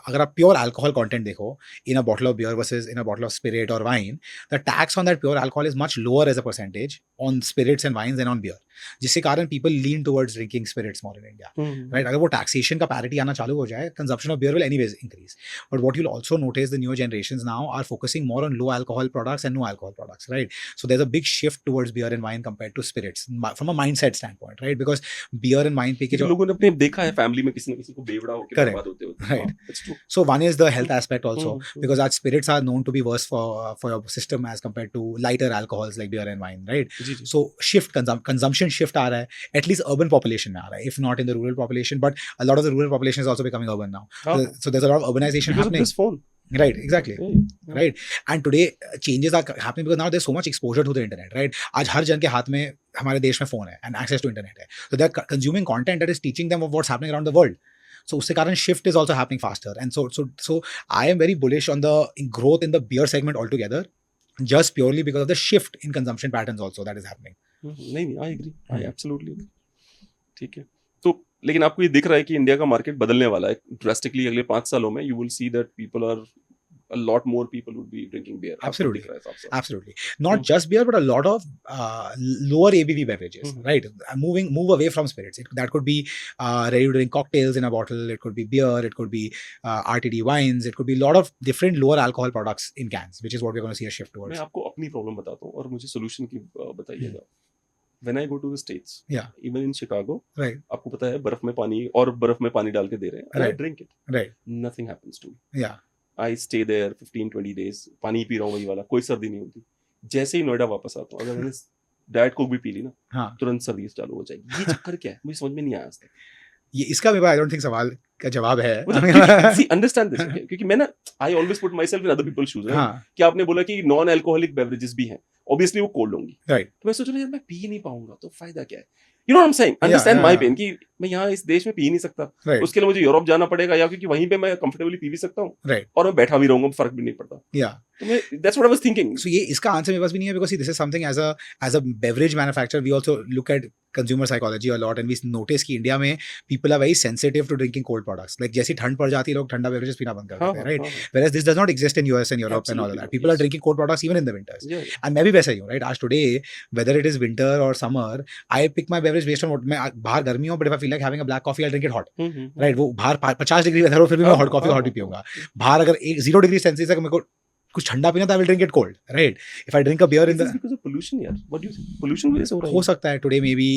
अगर आप pure alcohol content देखो in a bottle of beer versus in a bottle of spirit और wine, the tax on that pure alcohol is much lower as a percentage on spirits and wines and on beer, जिसके कारण people lean towards drinking spirits more in India, right? अगर वो taxation का parity आना चालू हो जाए, consumption of beer will anyways increase. But what you will also notice, the new generations now are focusing more on low alcohol products and no alcohol products, right? So there's a big shift towards beer and wine compared to spirits from a mindset standpoint, right? Because beer and wine पे के क्योंकि जो लोगों ने अपने देखा है family में किसी न किसी को बेवड़ा होकर Correct. बर्बाद होते होते. Right. हाँ, it's true. so one is the health aspect also, Mhm. because our spirits are known to be worse for your system as compared to lighter alcohols like beer and wine, right? Ji ji. So shift consumption shift aa raha hai, at least urban population mein aa raha hai, if not in the rural population, but a lot of the rural population is also becoming urban now. हाँ, So there's a lot of urbanization because of happening, this phone. right? Exactly. Yeah. Right. And today changes are happening because now there's so much exposure to the internet, right? आज हर जन के हाथ में हमारे देश में phone है and access to internet है, so they're consuming content that is teaching them of what's happening around the world. So उसके कारण shift is also happening faster, and so I am very bullish on the growth in the beer segment altogether, just purely because of the shift in consumption patterns also that is happening. नहीं, I agree, I absolutely. ठीक है. तो लेकिन आपको ये दिख रहा है कि इंडिया का मार्केट बदलने वाला है ड्रास्टिकली अगले 5 सालों में. You will see that people are a lot more people would be drinking beer. Absolutely. आपको दिख रहा है साफ साफ. Absolutely. Not just beer, but a lot of lower ABV beverages, Mhm. right? Move away from spirits. That could be ready to drink cocktails in a bottle. It could be beer. It could be RTD wines. It could be a lot of different lower alcohol products in cans, which is what we're going to see a shift मैं towards. आपको अपनी problem बताता हूँ और मुझे solution की बताइएगा. When I go to the States, Yeah. even in Chicago, Right. आपको पता है बर्फ में पानी डाल के दे रहे हैं. And I Right. drink it. Right. Nothing happens to me. Yeah. I stay there 15-20 days. पानी पी रहा हूँ वही वाला, कोई सर्दी नहीं होती. जैसे ही नोएडा वापस आता हूँ, अगर मैंने डाइट कोक भी पी ली ना, हाँ. तुरंत सर्दी चालू हो जाएगी. ये चक्कर क्या है? मुझे समझ में नहीं आया आज तक. ये इसका मेरे पास I don't think सवाल का जवाब है. सी अंडरस्टैंड दिस, क्योंकि मैं ना I always put myself in other people's shoes. हाँ, कि आपने बोला कि नॉन अल्कोहलिक बेवरेजेस भी हैं, ऑब्वियसली वो कोल्ड होंगी. Right. तो मैं सोच रहा हूँ यार मैं पी नहीं पाऊंगा तो फायदा क्या है. You know what I am saying, understand yeah, my yeah. पेन कि मैं यहाँ इस देश में पी नहीं सकता. Right. उसके लिए मुझे यूरोप जाना पड़ेगा, या क्योंकि वहीं पे मैं कंफर्टेबली पी भी सकता हूँ Right. और मैं बैठा भी रहूंगा, फर्क भी नहीं पड़ता. Yeah. तो मैं that's what I was thinking. So ये इसका आंसर मेरे पास भी नहीं है, because see, this is something as a beverage manufacturer we also look at consumer psychology a lot, and we notice कि इंडिया में people are very sensitive to drinking cold products. Like जैसी ठंड पड़ जाती है लोग ठंडा beverages पीना बंद कर देते हैं, right? Whereas this does not exist in US and Europe and all of that. Absolutely. People are Yes. drinking cold products even in the winters. Yeah. And मैं भी वैसा ही हूँ, right? आज today, whether it is winter or summer, I pick my beverage based on what मैं बाहर गर्मी हूँ, but if I feel like having a black coffee, I'll drink it hot. Right? वो बाहर 50 डिग्री वेदर हो फिर भी मैं hot coffee hot ही पीऊंगा. बाहर अगर 0 डिग्री सेल्सियस है, मेरे को कुछ ठंडा पीना तो I will drink it cold, right? If I drink a beer in This the is because of pollution यार. What do you think? Pollution वजह से हो रहा है. हो सकता है today maybe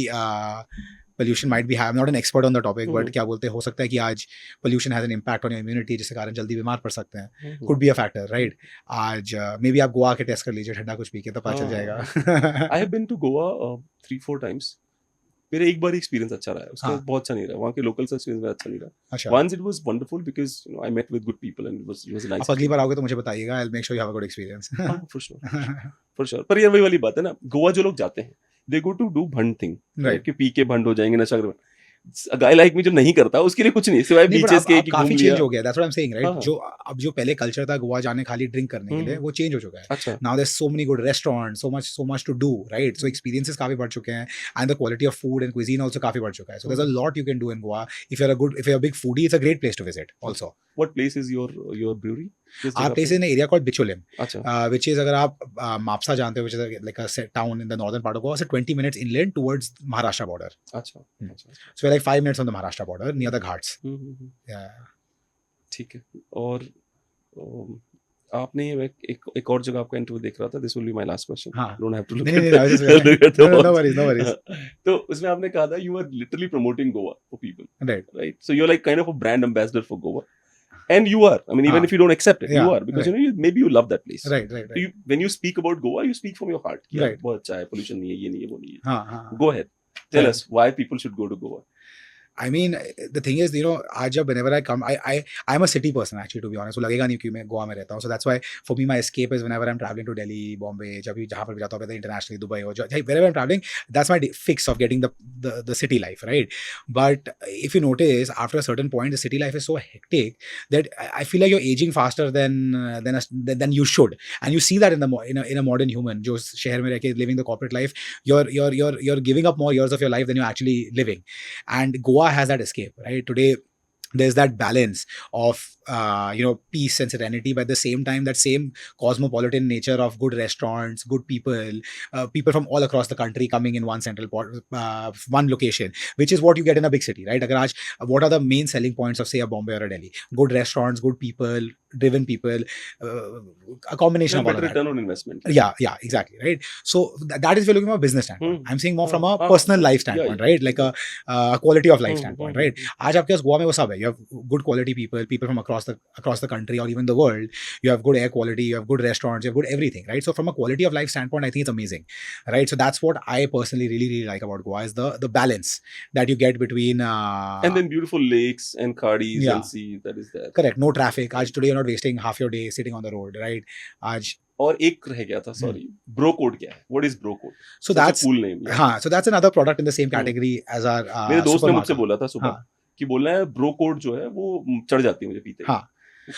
pollution might be high. I'm not an expert on the topic, but क्या बोलते हैं, हो सकता है कि आज pollution has an impact on your immunity, जिसके कारण जल्दी बीमार पड़ सकते हैं. Could be a factor, right? आज maybe आप गोवा के टेस्ट कर लीजिए ठंडा कुछ पी के, तो पता चल जाएगा. I have been to Goa 3-4 times. मेरा एक बार एक्सपीरियंस अच्छा रहा है, उसका हाँ. बहुत अच्छा नहीं रहा. वहाँ के लोकल एक्सपीरियंस मेरा अच्छा नहीं रहा. अच्छा, Once it was wonderful because you know I met with good people and it was a nice. आप अगली बार आओगे तो मुझे बताइएगा. I'll make sure you have a good experience. हाँ, for sure. पर यार वही वाली बात है ना, गोवा जो लोग जाते हैं they go to do भंड thing, Right. कि पी के भंड हो जाएंगे, नशा कर. गाय लाइक में जो नहीं करता उसके लिए कुछ नहीं सिवाय नहीं, but बीचेस अब के कि काफी घूम चेंज लिया. हो गया. That's what I'm saying, right? हाँ. जो अब जो पहले कल्चर था गोवा जाने खाली ड्रिंक करने के लिए, वो चेंज हो चुका है. अच्छा. Now there's so many good restaurants, so much to do, right? So experiences काफी बढ़ चुके हैं, and the quality of food and cuisine also काफी बढ़ चुका है. So there's a lot you can do in Goa. If you're a big foodie, it's a great place to visit. Also, What place is your brewery? किस our जगह place पे? is in an area called Bicholim, अच्छा. which is, अगर आप मापसा जानते हो, which is like a town in the northern part of Goa, so 20 minutes inland towards Maharashtra border. अच्छा. अच्छा. So we're like 5 minutes on the Maharashtra border near the ghats. Yeah. ठीक है. और आपने एक और जगह आपका इंटरव्यू देख रहा था. This will be my last question. हाँ. डोंट हैव टू लुक नहीं, नहीं, I was just- no worries, no worries. तो उसमें आपने कहा था you are literally promoting Goa for people, Right. right? So you're like kind of a brand ambassador for Goa, and you are. I mean, even हाँ. if you don't accept it, Yeah, you are, because you know maybe you love that place. Right, right, So right. you, when you speak about Goa, you speak from your heart. कि यार Right. बहुत अच्छा है, pollution नहीं है, ये नहीं है, वो नहीं है. हाँ, हाँ. Go ahead. Tell Right. us why people should go to Goa. I mean, the thing is, आज जब whenever I come, I'm a city person actually, to be honest. वो लगेगा नहीं कि मैं गोवा में रहता हूँ. So that's why for me my escape is whenever I'm traveling to Delhi, Bombay, जब भी जहाँ पर भी जाता हूँ, whether internationally, Dubai or wherever I'm traveling, that's my fix of getting the city life, right? But if you notice, after a certain point, the city life is so hectic that I feel like you're aging faster than you should, and you see that in a modern human, जो शहर में रह के living the corporate life, you're giving up more years of your life than you're actually living, and Goa has that escape, right? Today there's that balance of peace and serenity, but at the same time that same cosmopolitan nature of good restaurants, good people from all across the country coming in one central one location, which is what you get in a big city, right? Agar aaj, what are the main selling points of say a Bombay or a Delhi? Good restaurants, good people, driven people, a combination of all Better of that. return on investment. Yeah, exactly, right? So that is, we're looking from a business standpoint. I'm saying more from a personal life standpoint, right? Like a quality of life standpoint, right? आज आपके पास गोवा में वो सब है. You have good quality people from across the country or even the world. You have good air quality, you have good restaurants, you have good everything, right? So from a quality of life standpoint, I think it's amazing, right? So that's what I personally really like about Goa, is the balance that you get between And then beautiful lakes and khadis Yeah. and sea that is there. correct, no traffic. आज today you're not wasting half your day sitting on the road, right? आज और एक रह गया था, sorry. Bro code क्या है? What is bro code? so Such a that's cool name. Yeah. हाँ, so that's another product in the same category as our मेरे दोस्त ने मुझसे Supermarket. बोला था सुबह हाँ. कि बोलना है ब्रो कोड जो है वो चढ़ जाती है मुझे पीते. हाँ.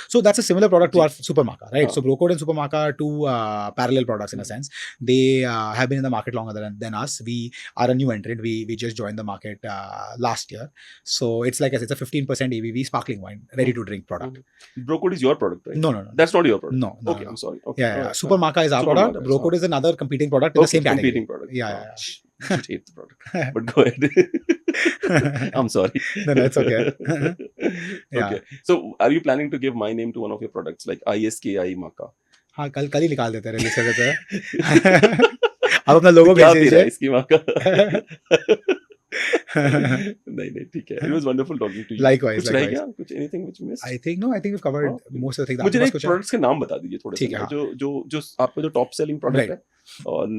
So that's a similar product to our Supermarket, right? हाँ. So Brocode and Supermarket are two parallel products in a sense. They have been in the market longer than us. We are a new entrant. We just joined the market last year. So it's like it's a 15% ABV sparkling wine, ready to drink product. Bro code is your product, right? No. That's not your product. No. Okay, no. I'm sorry. Okay. Yeah. Alright, Supermarket is our Supermarket product. is Brocode is another competing product in the same category. Competing product. Yeah. You should hate the product. But go ahead. I'm sorry. No, it's okay. Yeah. Okay. So are you planning to give my name to one of your products like ISKI Maka? हाँ, कल ही निकाल देते हैं, release कर देते हैं. अब अपना लोगो क्या भेज पी रहा है दीजिए. इसकी Maka? नहीं ठीक है. It was wonderful talking to you. Likewise, कुछ रह likewise. गया? कुछ anything which we missed? I think we've covered हाँ. most of the things. मुझे आपके एक पास कुछ है? प्रोडक्ट्स के नाम बता दीजिए थोड़े ठीक से है, हाँ. जो आपका जो टॉप सेलिंग प्रोडक्ट Right. है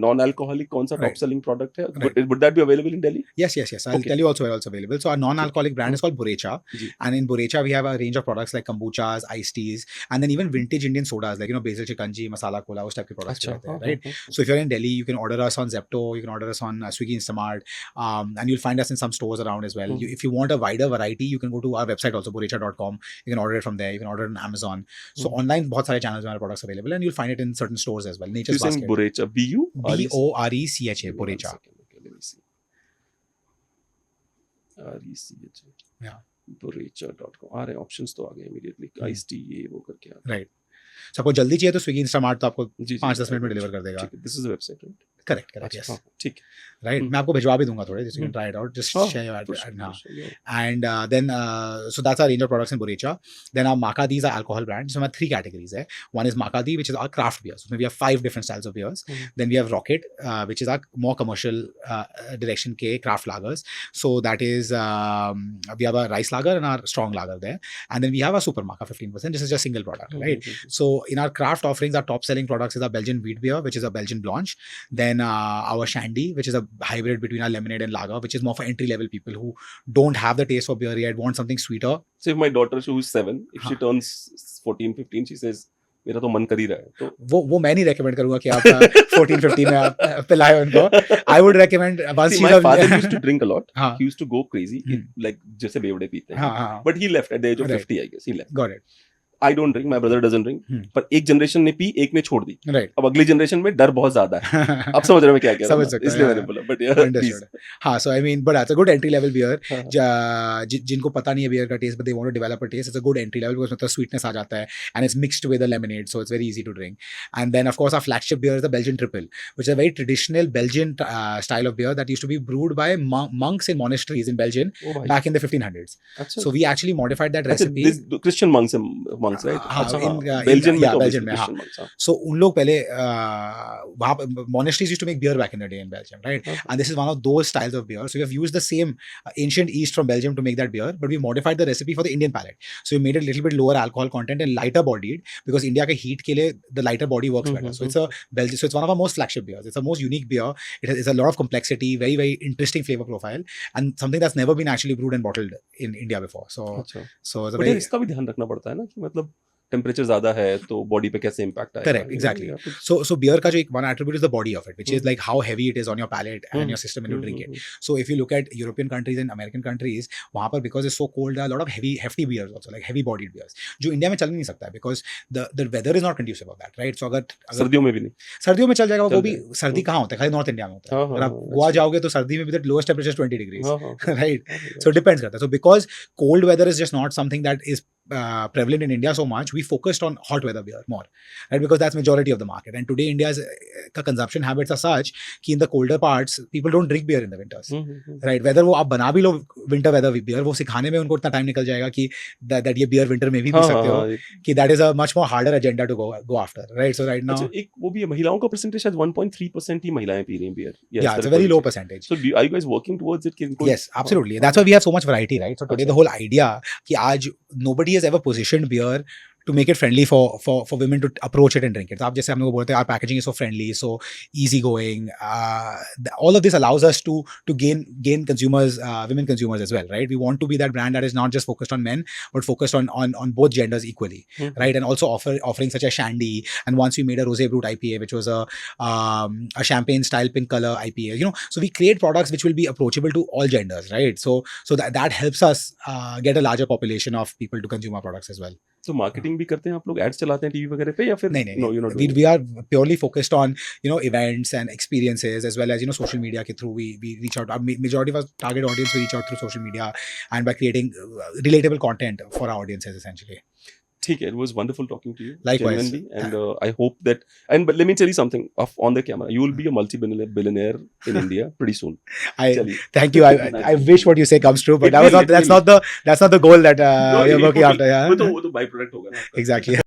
non-alcoholic कौन सा top Right. selling product है? Right. Would that be available in Delhi? Yes. I'll Okay. tell you also where also available. So our non-alcoholic brand is called Borecha, ji. and in Borecha we have a range of products like kombuchas, iced teas, and then even vintage Indian sodas like basil chikanji, masala cola, those type of products अच्छा, भी रहते हैं, हाँ, right? हाँ, हाँ. So if you're in Delhi, you can order us on Zepto, you can order us on Swiggy, Instamart, and you'll find us in some stores around as well. Mhm. If you want a wider variety, you can go to our website also borecha.com. You can order it from there. You can order it on Amazon. So Mhm. online, बहुत सारे channels में हमारे products available, and you'll find it in certain stores as well. You're Nature's saying Basket. Borecha, Borecha, One Borecha. second, okay, let me see. RECHA. Yeah. Borecha.com. आ रहे options तो आ गए immediately. Iced tea ये वो करके आ Right. So आपको जल्दी चाहिए तो स्विगी इंस्टामार्ट तो आपको जी, 5-10 I मिनट में will डिलीवर check. कर देगा. ठीक है, this is the website, right? Correct अच्छा, यस हाँ, ठीक है. राइट. हम्म. मैं आपको भिजवा भी दूंगा थोड़े just you can hmm. Try it out just हाँ, शेयर योर for sure, हाँ. for sure, yeah. And then so that's our range of products in Borecha. Then our Makadi's are alcohol brands. So we have 3 categories. One is Makadi, which is our craft beers. So we have 5 different styles of beers. Mhm. Then we have Rocket, which is our more commercial direction ke craft lagers. So that is we have a rice lager and our strong lager there. And then we have a super Maka 15%. This is just single product, right? Mhm. So in our craft offerings, our top selling products is our Belgian wheat beer, which is a Belgian Blanche. Then our Shandy, which is a hybrid between our lemonade and lager, which is more for entry level people who don't have the taste for beer yet, want something sweeter. So if my daughter who is 7, if she हाँ. turns 14, 15, she says मेरा तो मन कर ही रहा है तो वो मैं नहीं रेकमेंड करूंगा कि आप 14-15 में आप पिलाए उनको. I would recommend once See, she's my father used to drink a lot. हाँ. He used to go crazy, Hmm. like जैसे बेवड़े पीते हैं. हाँ. But he left at the age of Right. 50, I guess. He left. Got it. I don't drink. My brother doesn't drink. Hmm. पर एक generation ने P, एक ने छोड़ दी. Right. अब अगली जनरेशन में डर बहुत ज्यादा है. अब समझ रहे हो मैं क्या कह रहा हूँ? समझ सकता हूँ, इसलिए yeah. मैंने बोला. But yeah, please. Understood. हाँ, so I mean, but that's a good entry level beer. हाँ. जिनको पता नहीं है beer का taste, but they want to develop a taste. It's a good entry level because मतलब sweetness आ जाता है, and it's mixed with a lemonade, so it's very easy to drink. And then of course our flagship beer is the Belgian Triple, which is a very traditional Belgian style of beer that used to be brewed by monks in monasteries in Belgium ओ भाई. back in the 1500s. अच्छा. So we actually modified that अच्छा, recipe. this Christian monks, right? हाँ, अच्छा, in, हाँ. in- Belgium में yeah, तो Belgium obviously में, हाँ. Christian monks, हाँ. So उन लोग पहले वहाँ monasteries used to make beer back in the day in Belgium, right? हाँ. And this is one of those styles of beer. So we have used the same ancient yeast from Belgium to make that beer, but we modified the recipe for the Indian palate. So we made it a little bit lower alcohol content and lighter bodied because India के heat के लिए the lighter body works better. So it's a Belgian. So it's one of our most flagship beers. It's a most unique beer. It's a lot of complexity, very very interesting flavor profile, and something that's never been actually brewed and bottled in India before. So अच्छा. so it's a But very यार इसका भी ध्यान रखना पड़ता है ना कि मतलब टेम्परेचर ज्यादा है तो बॉडी पे कैसे इम्पैक्ट आएगा. Correct, exactly. You have to- so beer का जो एक one attribute is the body of it, which is like how heavy it is on your palate and your system when you drink it. So if you look at European countries and American countries, वहाँ पर because it's so cold, there are a lot of hefty beers also, like heavy bodied beers, जो India में चल नहीं सकता है because the weather is not conducive of that, right? So अगर सर्दियों में भी नहीं. सर्दियों में चल जाएगा, वो चल भी जाएगा. सर्दी कहाँ होता है, खाली नॉर्थ इंडिया में होता है. हाँ, हाँ, अगर आप हाँ, गोवा अच्छा. जाओगे तो सर्दी में भी the lowest temperature is 20 degrees, हाँ, हाँ, हाँ. right? हाँ, So it depends करता है. So because cold weather is just not something that is prevalent in India so much, we focused on hot weather beer more, right? Because that's majority of the market. And today India's consumption habits are such कि in the colder parts people don't drink beer in the winters, right? Whether वो आप बना भी लो winter weather beer, वो सिखाने में उनको इतना टाइम निकल जाएगा कि that ये beer winter में भी पी सकते हो, कि that is a much more harder agenda to go after, right? So right now, अच्छा, एक वो भी है, महिलाओं का परसेंटेज शायद 1.3% ही महिलाएं पी रही हैं beer. yeah, it's a very low percentage. So are you guys working towards it? Yes, absolutely. That's why we have so much variety, right? So today the whole idea कि आज nobody has ever positioned beer to make it friendly for women to approach it and drink it. So आप जैसे हम लोग बोलते हैं, our packaging is so friendly, so easy going. All of this allows us to gain consumers, women consumers as well, right? We want to be that brand that is not just focused on men, but focused on both genders equally, right? And also offering such as Shandy. And once we made a Rosé Brut IPA, which was a champagne style pink color IPA. You know, so we create products which will be approachable to all genders, right? So that helps us get a larger population of people to consume our products as well. तो marketing भी करते हैं आप लोग, ads चलाते हैं TV वगैरह पे या फिर नहीं no, you're not we, doing we are purely focused on events and experiences as well as social media के through we reach out. Our majority of our target audience we reach out through social media and by creating relatable content for our audiences essentially. ठीक है, it was wonderful talking to you. Likewise. Genuinely, and I hope that, but let me tell you something on the camera, you will be a multi-billionaire in India pretty soon. Thank you. I wish what you say comes true, but that's not the goal that you're working after. Yeah, वो तो by product होगा ना. exactly.